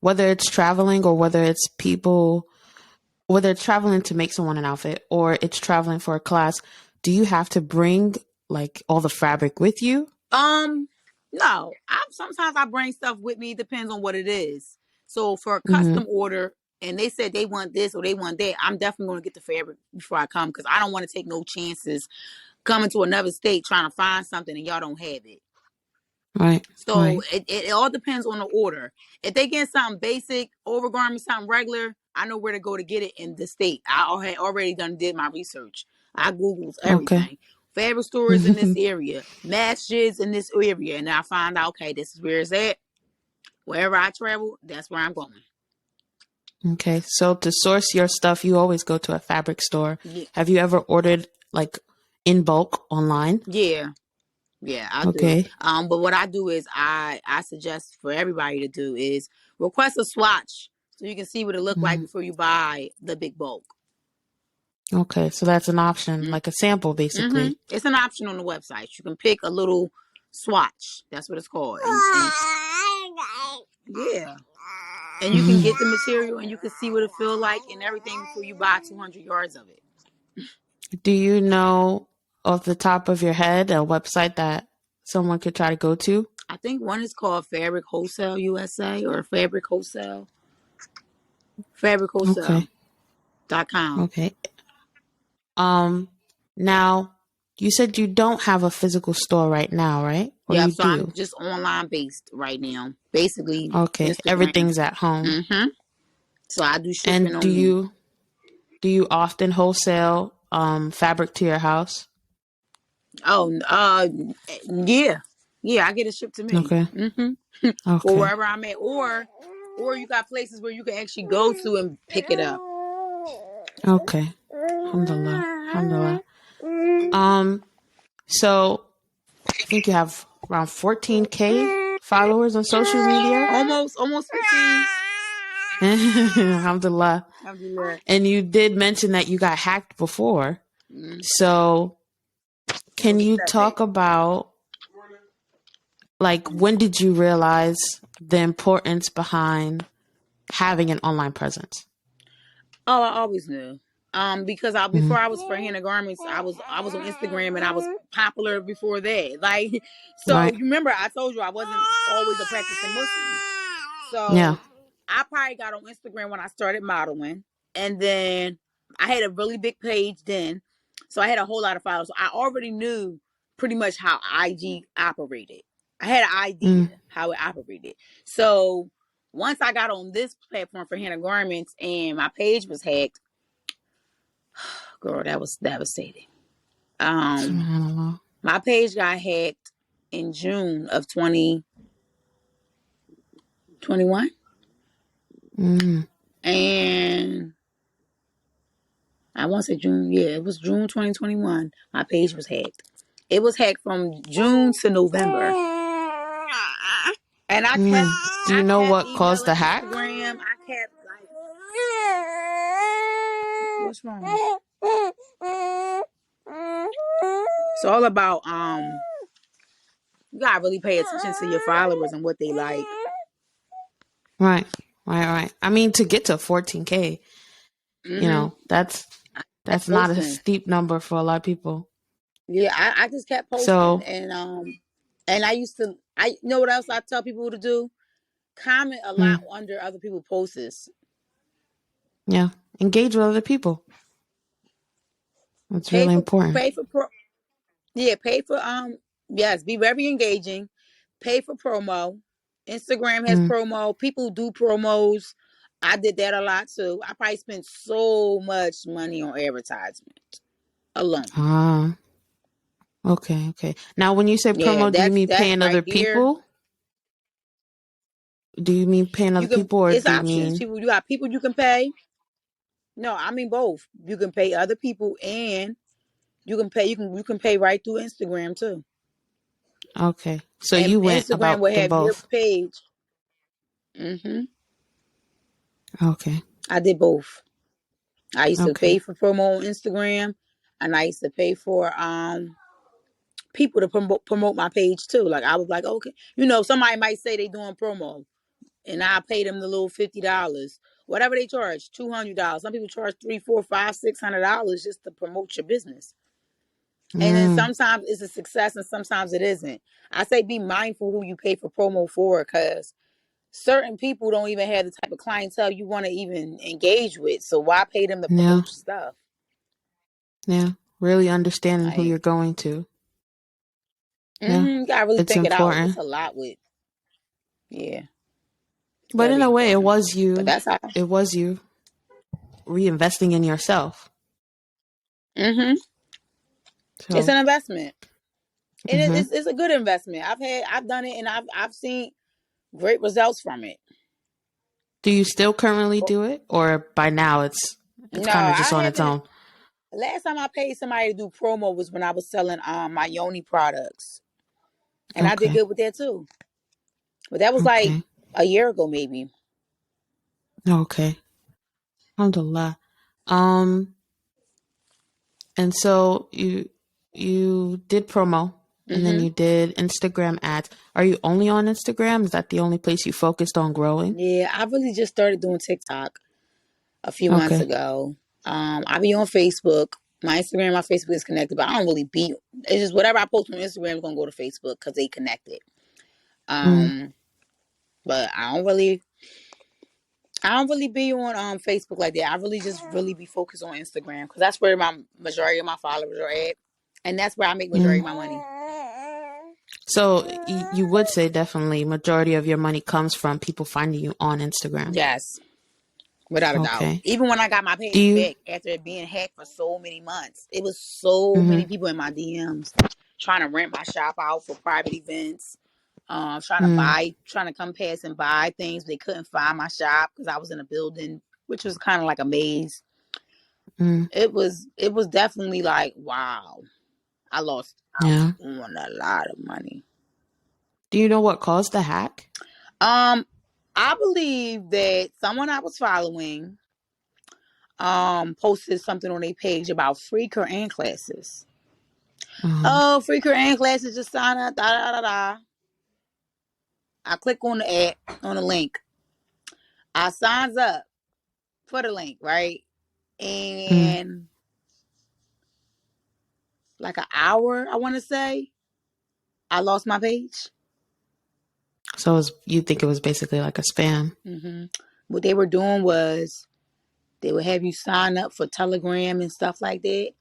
Whether it's traveling or whether it's traveling to make someone an outfit or it's traveling for a class, do you have to bring like all the fabric with you? No. Sometimes I bring stuff with me. Depends on what it is. So for a Mm-hmm. custom order, and they said they want this or they want that, I'm definitely going to get the fabric before I come because I don't want to take no chances coming to another state trying to find something and y'all don't have it. Right. So Right. it all depends on the order. If they get something basic, overgarment, something regular, I know where to go to get it in the state. I had already did my research. I Googled Okay. everything. Fabric stores in this area, masjids in this area, and I find out, okay, this is where it's at. Wherever I travel, that's where I'm going. Okay. So to source your stuff, you always go to a fabric store. Yeah, Have you ever ordered like in bulk online? yeah, I do. Okay. But what I do is I suggest for everybody to do is request a swatch so you can see what it look like Mm. before you buy the big bulk. Okay. So that's an option, like a sample, Mm-hmm. basically. It's an option on the website. You can pick a little swatch. That's what it's called. Yeah. And you can Mm. get the material and you can see what it feel like and everything before you buy 200 yards of it. Do you know off the top of your head a website that someone could try to go to? I think one is called Fabric Wholesale USA or Fabric Wholesale. Okay. FabricWholesale.com. Okay. Now you said you don't have a physical store right now, right? Or Yeah, you so I'm do? just online based right now. Basically Okay. Instagram. Everything's at home. Mm-hmm. So I do shipping And do only. you often wholesale fabric to your house? Oh, yeah. Yeah, I get it shipped to me. Okay. Mm-hmm. Or Okay. wherever I'm at. Or you got places where you can actually go to and pick it up. Okay. Alhamdulillah. Alhamdulillah. So I think you have around 14K followers on social media. Almost 15. Alhamdulillah. Alhamdulillah. And you did mention that you got hacked before. Mm. So We'll can get you that back. talk about like, when did you realize the importance behind having an online presence? Oh, I always knew. Because before I was Farhaanah Garments, I was on Instagram and I was popular before that. Like, so Right. you remember I told you I wasn't always a practicing Muslim. Yeah. So I probably got on Instagram when I started modeling, and then I had a really big page then, so I had a whole lot of followers. So I already knew pretty much how IG operated. I had an idea how it operated. So once I got on this platform Farhaanah Garments and my page was hacked, girl, that was devastating. SubhanAllah. My page got hacked in June of 2021. And I want to say June. Yeah, it was June 2021. My page was hacked. It was hacked from June to November. And Do you I know kept what caused emailing the hack? Instagram. I kept like, what's wrong? It's all about you gotta really pay attention to your followers and what they like. Right. I mean, to get to 14K, you know, that's not a Posting. steep number for a lot of people. Yeah, I just kept posting, So, and I used to, you know what else I tell people to do? Comment a lot under other people's posts. yeah, engage with other people. That's really important. Pay for yes, be very engaging. Pay for promo. Instagram has promo. People do promos. I did that a lot too. I probably spent so much money on advertisement alone. Ah, okay. Now, when you say Yeah, promo, do you mean that's paying other right there. people? Do you mean paying other people, or It's do you options. mean? People, you got people you can pay. No, I mean both. You can pay other people, and you can pay right through Instagram too. Okay, so And you went Instagram about will them have your both. page. Okay. I did both. I used to Okay. pay for promo on Instagram, and I used to pay for people to promote my page too. Like I was like, okay, somebody might say they doing promo, and I pay them the little $50, whatever they charge, $200. Some people charge $300, $400, $500, $600 just to promote your business. And then sometimes it's a success, and sometimes it isn't. I say be mindful who you pay for promo for, because certain people don't even have the type of clientele you want to even engage with. So why pay them to Yeah. promote your stuff? Yeah. Really understanding who Like, you're going to. Yeah. you gotta really It's think it out. It's important. a lot with, yeah, it's But in very a way, important. But that's how. it was you reinvesting in yourself. Mm-hmm. It's So, an investment, and hmm it's a good investment. I've done it, and I've seen great results from it. do you still currently do it, or by now it's No, kind of just I on its haven't. own? Last time I paid somebody to do promo was when I was selling my Yoni products, and I did Okay. good with that too. But that was like Okay. a year ago, maybe. Okay. Alhamdulillah. Um, and so you did promo, and then Mm-hmm. you did Instagram ads. Are you only on Instagram? Is that the only place you focused on growing? Yeah, I really just started doing TikTok a few months Okay. ago. I be on Facebook. My Facebook is connected, but I don't really be. It's just whatever I post on Instagram is gonna go to Facebook because they connected. Mm, But I don't really be on Facebook like that. I really just really be focused on Instagram because that's where my majority of my followers are at, and that's where I make majority mm. of my money. So you would say definitely majority of your money comes from people finding you on Instagram. Yes, without a doubt. Okay. Even when I got my Do page you? back after it being hacked for so many months, it was so Mm-hmm, many people in my DMs trying to rent my shop out for private events. Trying to come past and buy things. They couldn't find my shop because I was in a building, which was kind of like a maze. mm, It was definitely like, wow, I lost out yeah. on a lot of money. Do you know what caused the hack? Um, I believe that someone I was following posted something on their page about free Quran classes. Uh-huh. Oh, free Quran classes, just sign up, da da da da. I click on the app, on the link. I signs up for the link, right? And like an hour, I want to say, I lost my page. So you think it was basically like a spam? Mm-hmm. What they were doing was they would have you sign up for Telegram and stuff like that.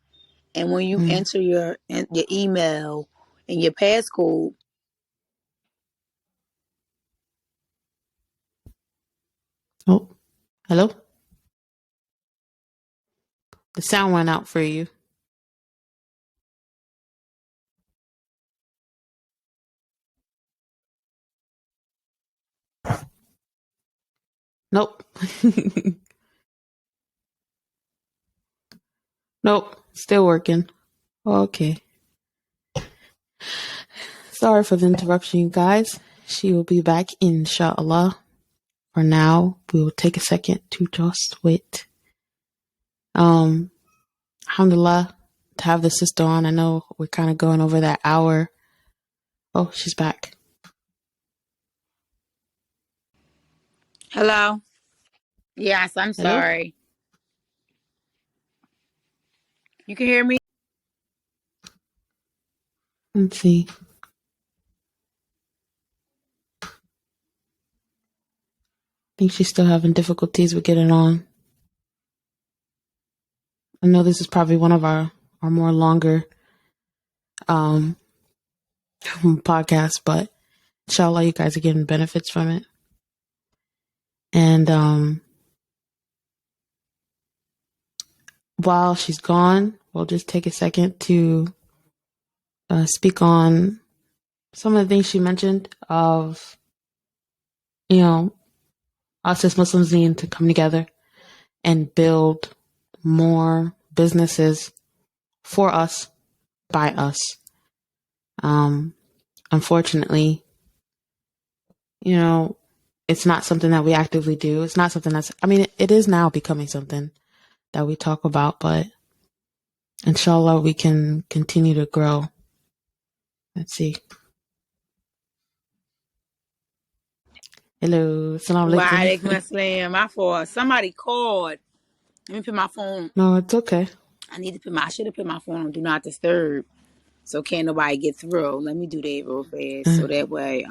And when you enter your email and your passcode. Oh, hello? The sound went out for you. Nope. Nope. Still working. Okay. Sorry for the interruption, you guys. She will be back, inshallah. For now, we will take a second to just wait. Alhamdulillah, to have the sister on. I know we're kind of going over that hour. Oh, she's back. Hello? Yes, I'm Hello? sorry. You can hear me? Let's see. I think she's still having difficulties with getting on. I know this is probably one of our more longer podcasts, but inshallah you guys are getting benefits from it. And while she's gone, we'll just take a second to speak on some of the things she mentioned of, us as Muslims needing to come together and build more businesses for us, by us. Unfortunately, it's not something that we actively do. It's not something it is now becoming something that we talk about, but inshallah we can continue to grow. Let's see. Hello. AssalamAlaikum. Wa-alaikum assalam. My fault. Somebody called. Let me put my phone. No, it's okay. I should have put my phone on Do Not Disturb. So can't nobody get through. Let me do that real fast. So that way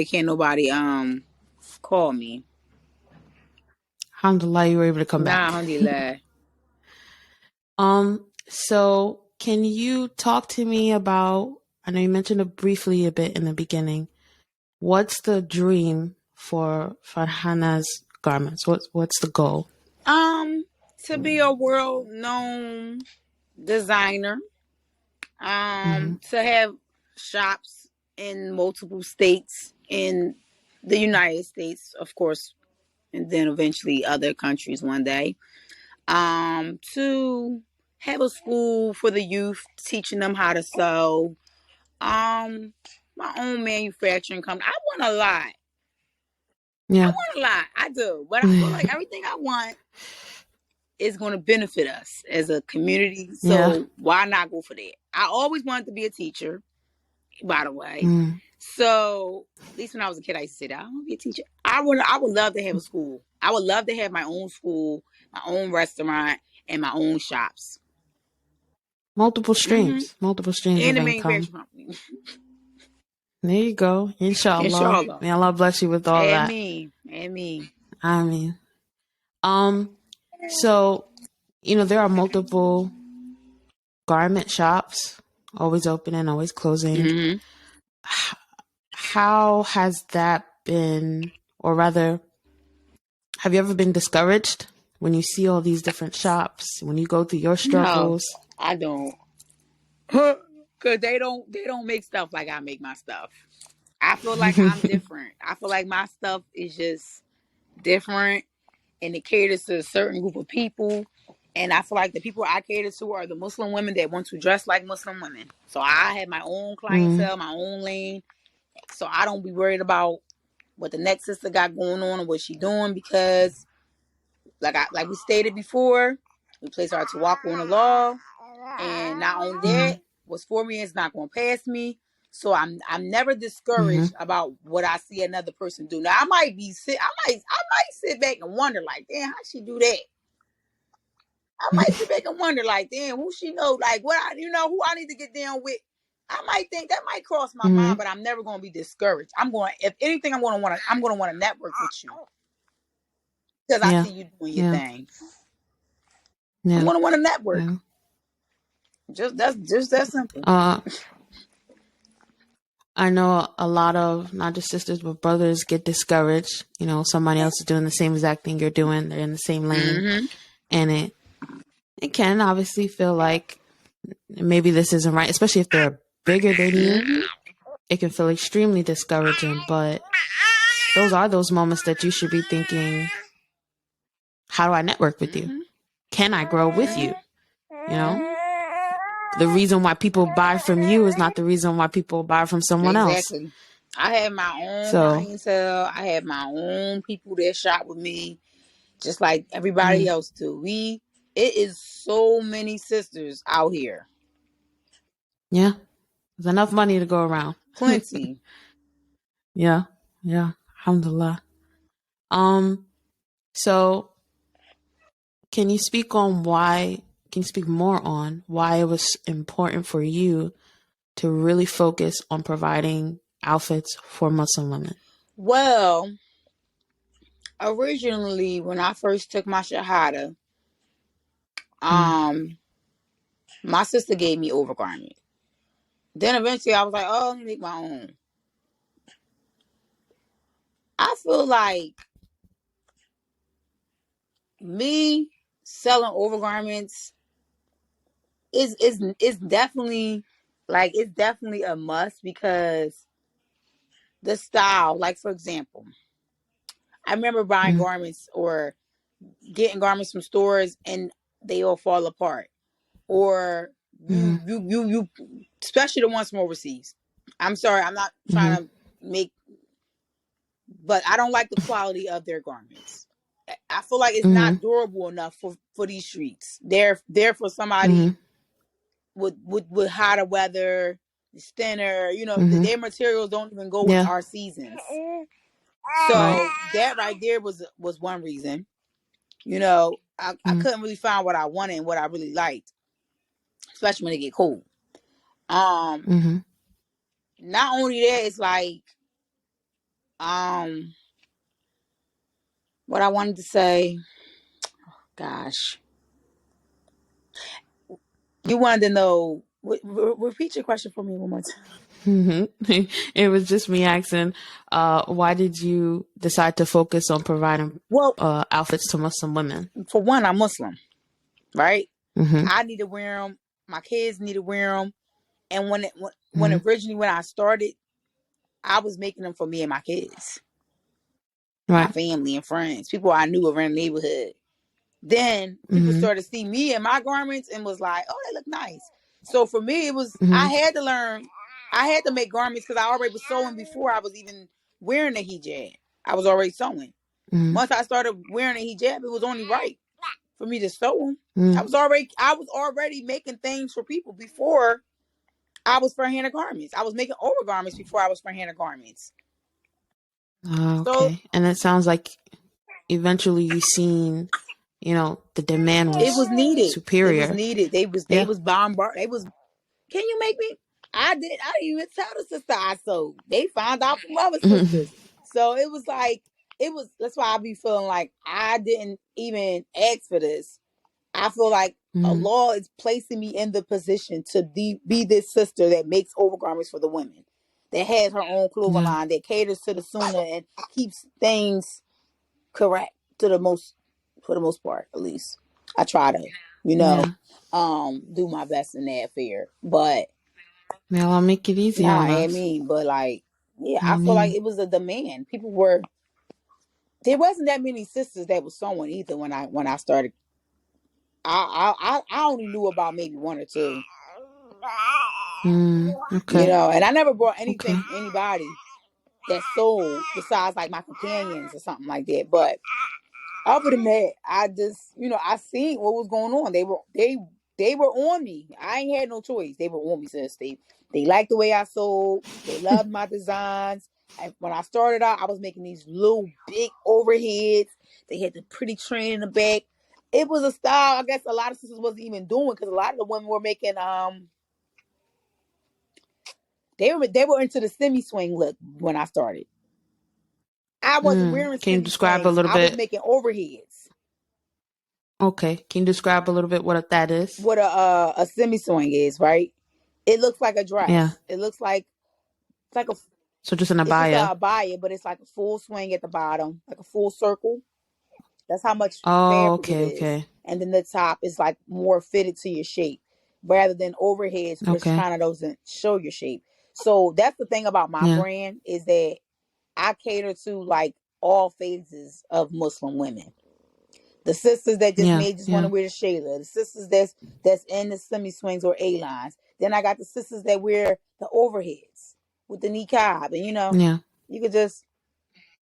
can't nobody call me. Alhamdulillah, you were able to come back. Alhamdulillah. So can you talk to me about, I know you mentioned it briefly a bit in the beginning. What's the dream for Farhaanah's garments? What's the goal? To be a world known designer. To have shops in multiple states in the United States, of course, and then eventually other countries one day. To have a school for the youth, teaching them how to sew. My own manufacturing company. I want a lot. Yeah. I want a lot. I do. But I feel like everything I want is going to benefit us as a community. So why not go for that? I always wanted to be a teacher, by the way. So at least when I was a kid, I used to say that I want to be a teacher. I would love to have a school. I would love to have my own school, my own restaurant, and my own shops. Multiple streams of and the income. manufacturing company. There you go. Inshallah. Inshallah. May Allah bless you with all that. Ameen. So, there are multiple garment shops, always opening, always closing. How has that been, or rather, have you ever been discouraged when you see all these different shops, when you go through your struggles? No, I don't. Cause they don't make stuff like I make my stuff. I feel like I'm different. I feel like my stuff is just different, and it caters to a certain group of people. And I feel like the people I cater to are the Muslim women that want to dress like Muslim women. So I have my own clientele, my own lane. So I don't be worried about what the next sister got going on or what she doing, because like we stated before, we place our tawakul on the law, and not only that, what's for me is not going to pass me. So I'm never discouraged about what I see another person do. Now I might sit back and wonder like, damn, how she do that? I might sit back and wonder like, damn, who she know? Like who I need to get down with. I might think that might cross my mind, but I'm never going to be discouraged. If anything, I'm going to want to network with you because I see you doing your thing. I'm going to want to network. Just that simple. I know a lot of not just sisters but brothers get discouraged. You know, somebody else is doing the same exact thing you're doing. They're in the same lane, and it can obviously feel like maybe this isn't right, especially if they're bigger than you. It can feel extremely discouraging, but those are those moments that you should be thinking, how do I network with you? Can I grow with you? You know, the reason why people buy from you is not the reason why people buy from someone else. I had my own clientele. I had my own people that shop with me, just like everybody else do. It is so many sisters out here. Yeah, there's enough money to go around. Plenty. Yeah. Alhamdulillah. So can you speak more on why it was important for you to really focus on providing outfits for Muslim women? Well, originally when I first took my Shahada, my sister gave me overgarment. Then eventually I was like, oh, let me make my own. I feel like me selling overgarments is definitely a must because the style, like for example, I remember buying garments or getting garments from stores and they all fall apart. Or you especially the ones from overseas. I'm sorry, I'm not trying to make, but I don't like the quality of their garments. I feel like it's not durable enough for these streets. They're for somebody with hotter weather, it's thinner. You know, their materials don't even go with our seasons. So that right there was one reason. You know, I couldn't really find what I wanted and what I really liked, especially when it get cold. Not only that, it's like what I wanted to say. Gosh, you wanted to know. Repeat your question for me one more time. It was just me asking, why did you decide to focus on providing outfits to Muslim women? For one, I'm Muslim, right? I need to wear them. My kids need to wear them. And when originally when I started, I was making them for me and my kids, my family and friends, people I knew around the neighborhood. Then people started to see me in my garments and was like, oh, they look nice. So for me, it was, I had to learn, I had to make garments because I already was sewing before I was even wearing the hijab. I was already sewing. Once I started wearing the hijab, it was only right for me to sew them. I was already making things for people before I was Farhaanah garments. I was making overgarments before I was Farhaanah garments. Okay. So, and it sounds like eventually you seen, you know, the demand was needed. superior. It was needed. They was bombarded. They was, can you make me? I didn't even tell the sister I sold. They found out from other sisters. So it was like, that's why I be feeling like I didn't even ask for this. I feel like Allah is placing me in the position to be this sister that makes overgarments for the women, that has her own clothing line, that caters to the sunnah and keeps things correct for the most part, at least. I try to, do my best in that affair. But I'll make it easy on us. I mean, but like, I feel like it was a demand. There wasn't that many sisters that was sewing either when I started. I only knew about maybe one or two. Okay. You know, and I never brought anything from anybody that sold besides like my companions or something like that. But other than that, I just, I seen what was going on. they were on me. I ain't had no choice. They were on me, sis. They liked the way I sold. They loved my designs. And when I started out, I was making these little big overheads. They had the pretty train in the back. It was a style I guess a lot of sisters wasn't even doing, because a lot of the women were making they were into the semi swing look when I started. I wasn't wearing Can you semi describe a swings. little I was bit? making overheads. Okay. Can you describe a little bit what that is? What a semi swing is, right? It looks like a Yeah. dress. It looks like it's like a So just an it's just abaya. a abaya, but it's like a full swing at the bottom, like a full circle. That's how much Oh, fabric it okay, is. okay. And then the top is like more fitted to your shape rather than overheads, which Okay. kind of doesn't show your shape. So that's the thing about my Yeah. brand, is that I cater to like all phases of Muslim women. The sisters that just Yeah. may just want Yeah. to wear the shayla, the sisters that's in the semi swings or A lines. Then I got the sisters that wear the overheads with the niqab, and Yeah. you could just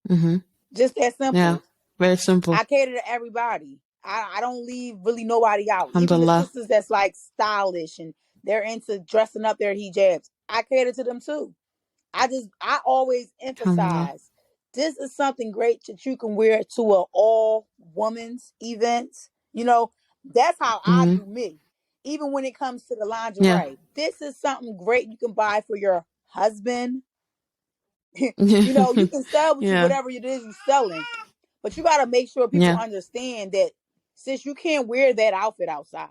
Mm-hmm. that Yeah. simple. Very simple. I cater to everybody. I don't leave really nobody out. Even the Alhamdulillah. sisters that's like stylish and they're into dressing up their hijabs, I cater to them too. I always Alhamdulillah. emphasize this is something great that you can wear to a all women's event. That's how I Mm-hmm. do me. Even when it comes to the Yeah. lingerie, this is something great you can buy for your husband. You can sell Yeah. whatever it is you're selling, but you got to make sure people Yeah. understand that, since you can't wear that outfit outside,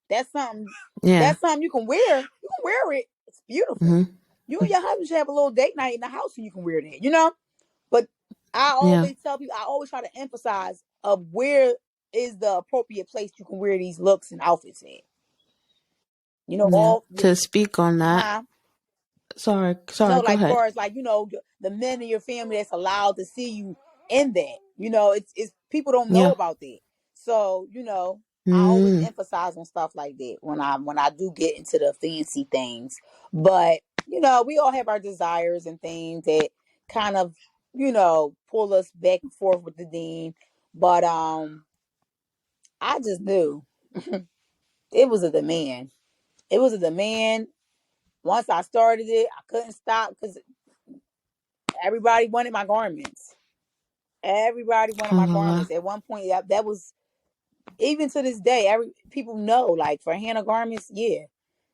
that's something Yeah. you can wear. You can wear it. It's beautiful. Mm-hmm. You and your husband should have a little date night in the house, and you can wear that. But I Yeah. always tell people, I always try to emphasize of where is the appropriate place you can wear these looks and outfits at. Yeah. All To speak on that. huh? Sorry. No, Go like ahead. far as like the men in your family that's allowed to see you in that. It's people don't know Yeah. about that. So I always Mm. emphasize on stuff like that when I do get into the fancy things. But we all have our desires and things that kind of pull us back and forth with the dean. But I just knew it was a demand. It was a demand. Once I started it, I couldn't stop because everybody wanted my garments. Everybody wanted my Alhamdulillah. garments. At one point, that was, even to this day. Every people know, like, Farhaanah garments. Yeah,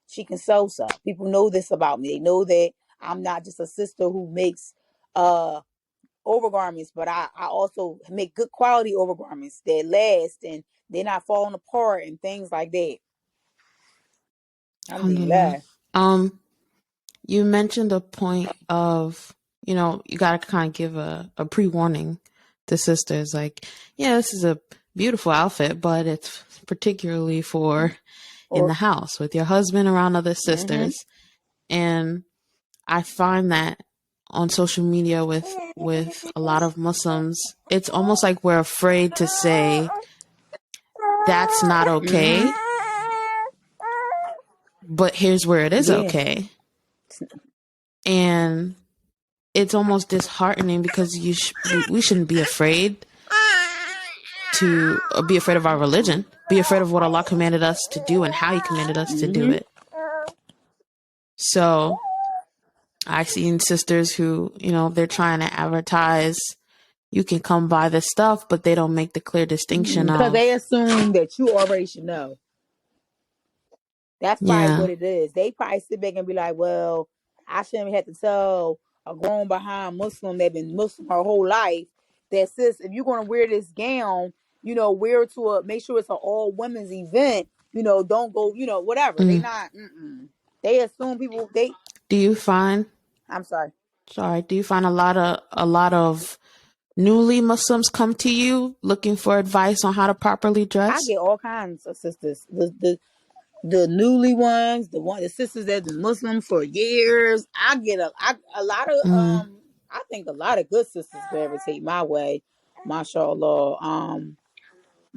she can sew stuff. People know this about me. They know that I'm not just a sister who makes uh overgarments, but I also make good quality overgarments that last and they're not falling apart and things like that. Alhamdulillah. Alhamdulillah. You mentioned a point of, you got to kind of give a pre-warning to sisters. Like, yeah, this is a beautiful outfit, but it's particularly for in Or the house with your husband around other mm-hmm. sisters. And I find that on social media with a lot of Muslims, it's almost like we're afraid to say that's not Mm-hmm. okay, but here's where it is Yeah. okay. And it's almost disheartening because we shouldn't be afraid to be afraid of our religion, be afraid of what Allah commanded us to do and how He commanded us to do Mm-hmm. it. So I've seen sisters who, they're trying to advertise, you can come buy this stuff, but they don't make the clear distinction Because they of, assume that you already should know. That's probably yeah, what it is. They probably sit back and be like, well, I shouldn't have to tell a grown behind Muslim that been Muslim her whole life that, sis, if you're gonna wear this gown, wear it to make sure it's an all women's event, don't go, whatever. They mm. not they assume people Do you find, I'm sorry. do you find a lot of newly Muslims come to you looking for advice on how to properly dress? I get all kinds of sisters. The newly ones, the sisters that been Muslim for years. I get a lot of Mm, I think a lot of good sisters gravitate my way, mashallah.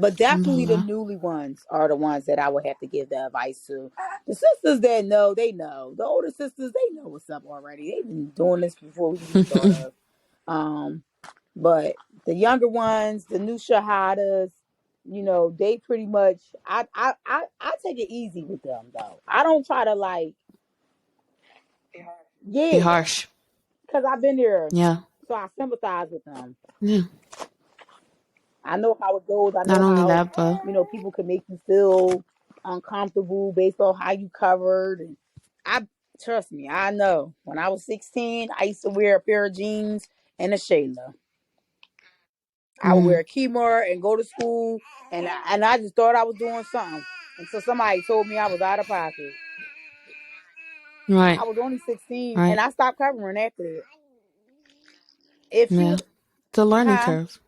But definitely the alhamdulillah. newly ones are the ones that I would have to give the advice to. The sisters that know, they know. The older sisters, they know what's up already. They've been doing this before we even thought of. But the younger ones, the new shahadas, they pretty much. I take it easy with them though. I don't try to like, Be yeah, harsh. because I've been there, Yeah. so I sympathize with them. Yeah. I know how it goes. I Not know only how that, but people can make you feel uncomfortable based on how you covered. And I trust me, I know. When I was 16, I used to wear a pair of jeans and a Shayla. I would wear mm, a keyboard and go to school, and I just thought I was doing something until somebody told me I was out of pocket. I right. was only 16, and Right. I stopped covering after that. If Yeah. you, It's a learning huh? curve.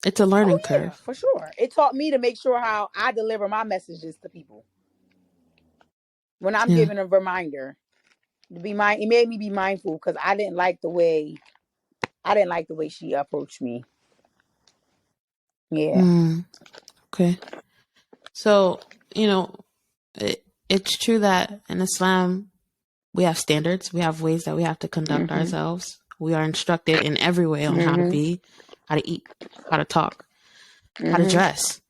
It's a Oh learning yeah, curve. for sure. It taught me to make sure how I deliver my messages to people when I'm Yeah. giving a reminder to be mind. It made me be mindful because I didn't like the way she approached me. Yeah. Mm, okay. So, it's true that in Islam, we have standards, we have ways that we have to conduct Mhm. ourselves. We are instructed in every way on how to Mhm. be, how to eat, how to talk, how to Mhm. dress.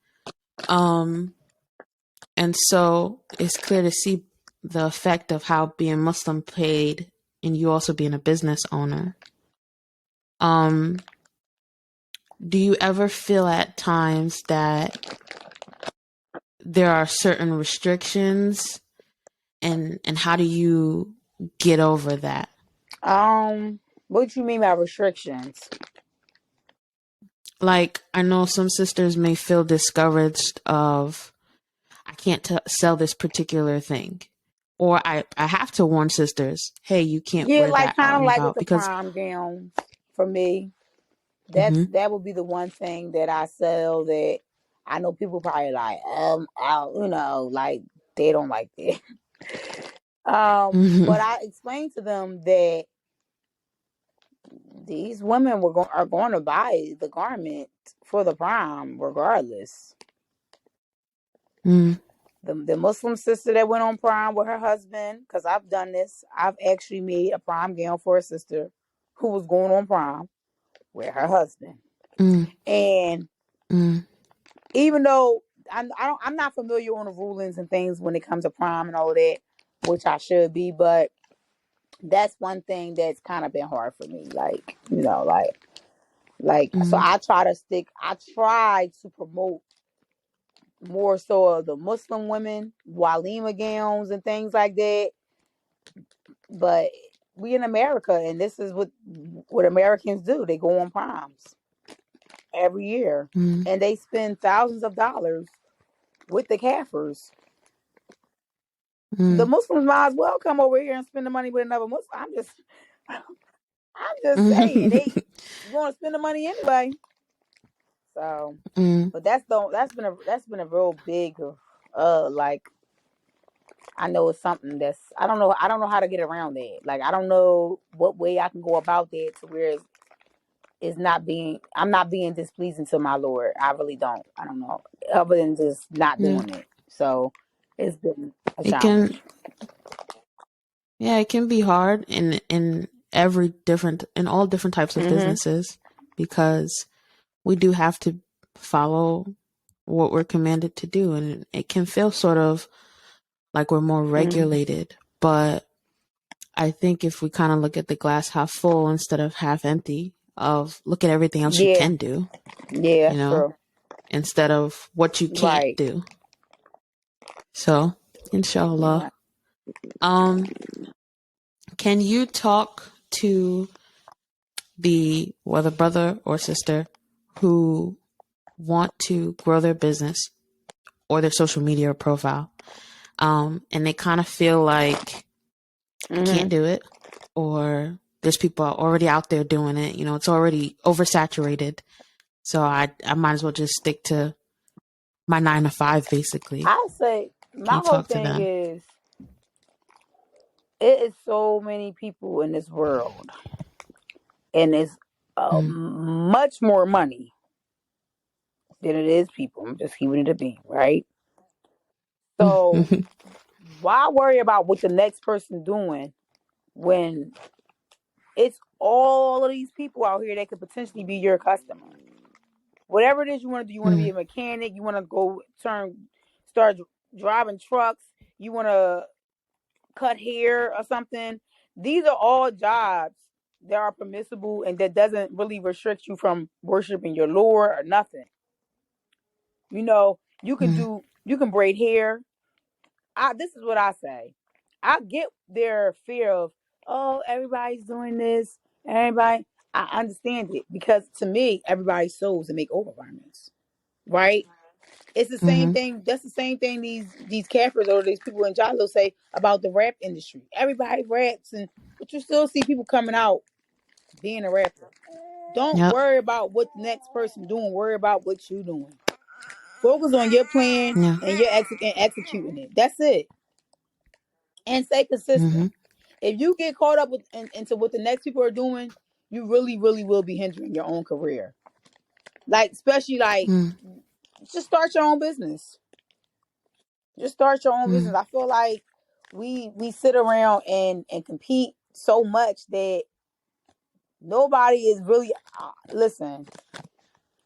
Um, and so it's clear to see the effect of how being Muslim played in you also being a business owner. Um, do you ever feel at times that there are certain restrictions and how do you get over that? What do you mean by restrictions? Like I know some sisters may feel discouraged of I can't sell this particular thing, or I have to warn sisters, hey, you can't Yeah, wear like that out kind of and like with about the because prom gowns for me. mm-hmm, That would be the one thing that I sell that I know people probably like, like they don't like that. mm-hmm, But I explained to them that these women are going to buy the garment for the prom regardless. mm, The Muslim sister that went on prom with her husband, because I've done this. I've actually made a prom gown for a sister who was going on prom with her husband. mm, And mm, even though I'm not familiar on the rulings and things when it comes to prom and all of that, which I should be, but that's one thing that's kind of been hard for me. Like, so mm, I try to promote more so of the Muslim women, Walima gowns and things like that. But we in America, and this is what Americans do. They go on proms every year, mm, and they spend thousands of dollars with the Kafirs. The mm, Muslims might as well come over here and spend the money with another Muslim. I'm just saying mm, they going to spend the money anyway. So, mm. but that's been a real big, like I know it's something that's I don't know how to get around that. Like I don't know what way I can go about that to where I'm not being displeasing to my Lord. I really don't. I don't know other than just not Yeah. doing it. So it's been a It can challenge. Yeah, it can be hard in all different types of Mhm. businesses because we do have to follow what we're commanded to do, and it can feel sort of like we're more Mhm. regulated. But I think if we kind of look at the glass half full instead of half empty, of look at everything else you Yeah. can do, Yeah. you That's know, true. instead of what you can't Right. do. So, inshallah. Yeah. Um, can you talk to the whether brother or sister who want to grow their business or their social media profile, and they kind of feel like I can't Mhm. do it, or there's people already out there doing it. You know, it's already oversaturated, so I might as well just stick to my 9 to 5. Basically, I say can my you whole talk to thing them? is it is so many people in this world, and it's Mm, much more money than it is people. I'm just keeping it a being, right? So mm, why worry about what the next person doing when it's all of these people out here that could potentially be your customer? Whatever it is you want to do, you want to be a mechanic, you want to go start driving trucks, you want to cut hair or something. These are all jobs that are permissible and that doesn't really restrict you from worshiping your Lord or nothing. You know, you can braid hair. This is what I say. I get their fear of, oh, everybody's doing this. Everybody, I understand it because to me, everybody sews and make overgarments, right? It's the same thing. That's the same thing these cappers or these people in Jalo say about the rap industry. Everybody raps, but you still see people coming out being a rapper. Don't worry about what the next person doing. Worry about what you doing. Focus on your plan and you're executing it. That's it. And stay consistent. If you get caught up into what the next people are doing, you really, really will be hindering your own career. Like, especially just start your own business. Just start your own business. I feel like we sit around and compete so much that nobody is really listen.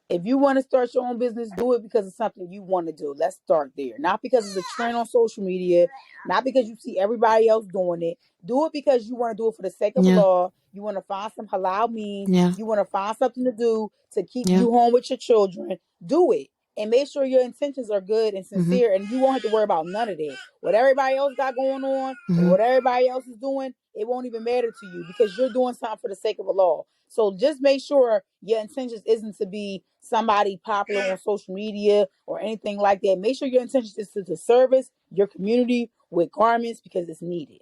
If you want to start your own business, do it because it's something you want to do. Let's start there. Not because it's a trend on social media, not because you see everybody else doing it. Do it because you want to do it for the sake of Allah. You want to find some halal means. You want to find something to do to keep you home with your children. Do it. And make sure your intentions are good and sincere, and you won't have to worry about none of that. What everybody else got going on, or what everybody else is doing, it won't even matter to you because you're doing something for the sake of Allah. So just make sure your intentions isn't to be somebody popular on social media or anything like that. Make sure your intentions is to service your community with garments because it's needed.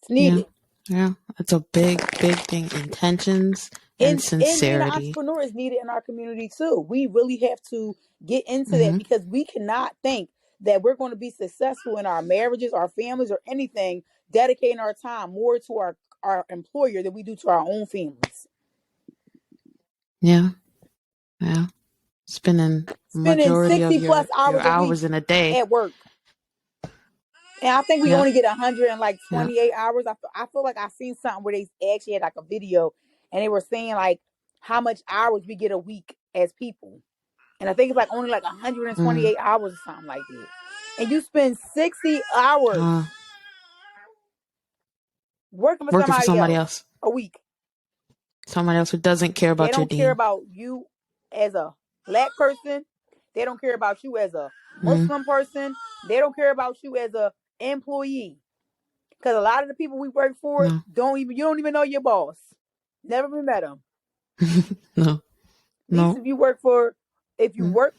It's needed. Yeah, it's a big thing. Intentions and sincerity. And being an entrepreneur is needed in our community too. We really have to get into that because we cannot think that we're going to be successful in our marriages, our families, or anything, dedicating our time more to our employer than we do to our own families. Yeah. Spending majority 60 of plus your hours in a day at work. And I think we only get 128 hours. I feel like I seen something where they actually had like a video and they were saying like how much hours we get a week as people. And I think it's like only like 128 hours or something like that. And you spend 60 hours working for somebody else a week. Somebody else who doesn't care about your deen. They don't care about you as a black person. They don't care about you as a Muslim person. They don't care about you as a employee. Because a lot of the people we work for you don't even know your boss. Never even met him. No. At least if you work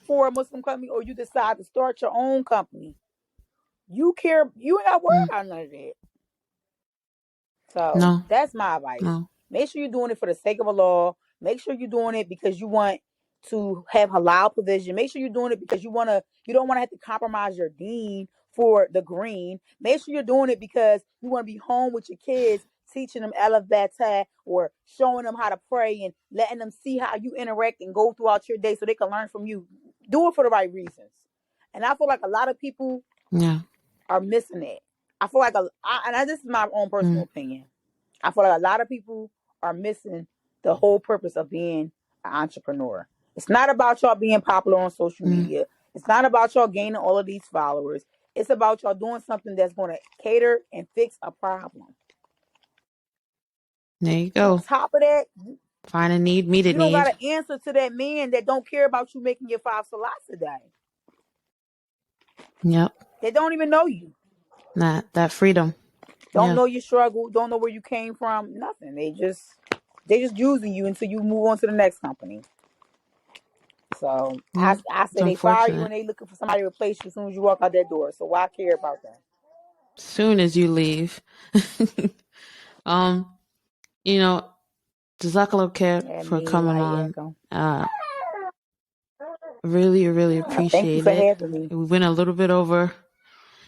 for a Muslim company or you decide to start your own company, you ain't got to worry about none of that. So that's my advice. Make sure you're doing it for the sake of Allah. Make sure you're doing it because you want to have halal provision. Make sure you're doing it because you don't want to have to compromise your deen for the green. Make sure you're doing it because you want to be home with your kids, teaching them Alif-Ba-Ta or showing them how to pray and letting them see how you interact and go throughout your day so they can learn from you. Do it for the right reasons. And I feel like a lot of people are missing it. I feel like this is my own personal opinion. I feel like a lot of people are missing the whole purpose of being an entrepreneur. It's not about y'all being popular on social media. It's not about y'all gaining all of these followers. It's about y'all doing something that's going to cater and fix a problem. There you go. On top of that, find a need, meet a need. You don't got to answer to that man that don't care about you making your 5 salats a day. Yep. They don't even know you. That freedom. Don't know your struggle. Don't know where you came from. Nothing. They just using you until you move on to the next company. So I say they fire you and they looking for somebody to replace you as soon as you walk out that door. So why care about that? Soon as you leave. Jazakallah khair for coming on. Really, really appreciate thank you for having me. We went a little bit over.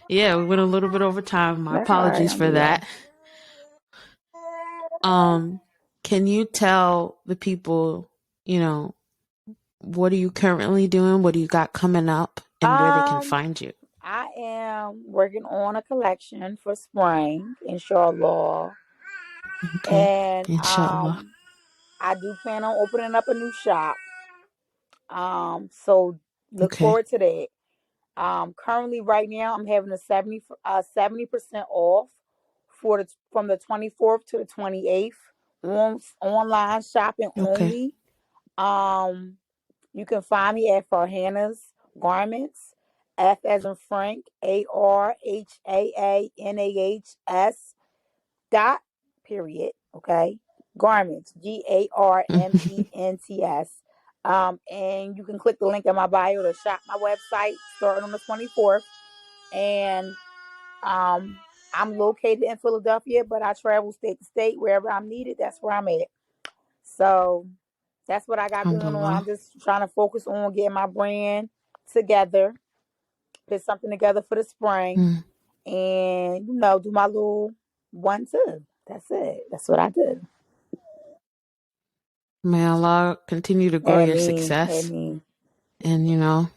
Yeah, we went a little bit over time. My apologies for that. Can you tell the people, what are you currently doing? What do you got coming up and where they can find you? I am working on a collection for spring, inshallah. Okay, and inshallah. I do plan on opening up a new shop. So look Okay. forward to that. Currently right now I'm having a 70% off from the 24th to the 28th online shopping Okay. only. Um, you can find me at Farhaanah's Garments, F as in Frank, ARHAANAHS dot period. Okay, Garments, GARMENTS. And you can click the link in my bio to shop my website starting on the 24th. And um, I'm located in Philadelphia, but I travel state to state wherever I'm needed. That's where I'm at. So that's what I got going on. Alhamdulillah. I'm just trying to focus on getting my brand together, put something together for the spring, Mm. and do my little 1-2. That's it. That's what I do. May Allah continue to grow your Amen. success Amen. and,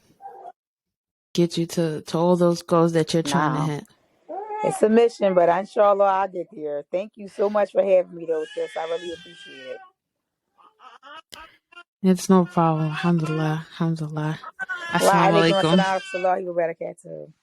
get you to all those goals that you're trying to Nah, hit. it's a mission, but inshallah I'll get there. Thank you so much for having me, though, sis. I really appreciate it. It's no problem. Alhamdulillah. Alhamdulillah. Wa Assalamu alaikum alaikum. assalam wa rahmatullahi wa barakatuh.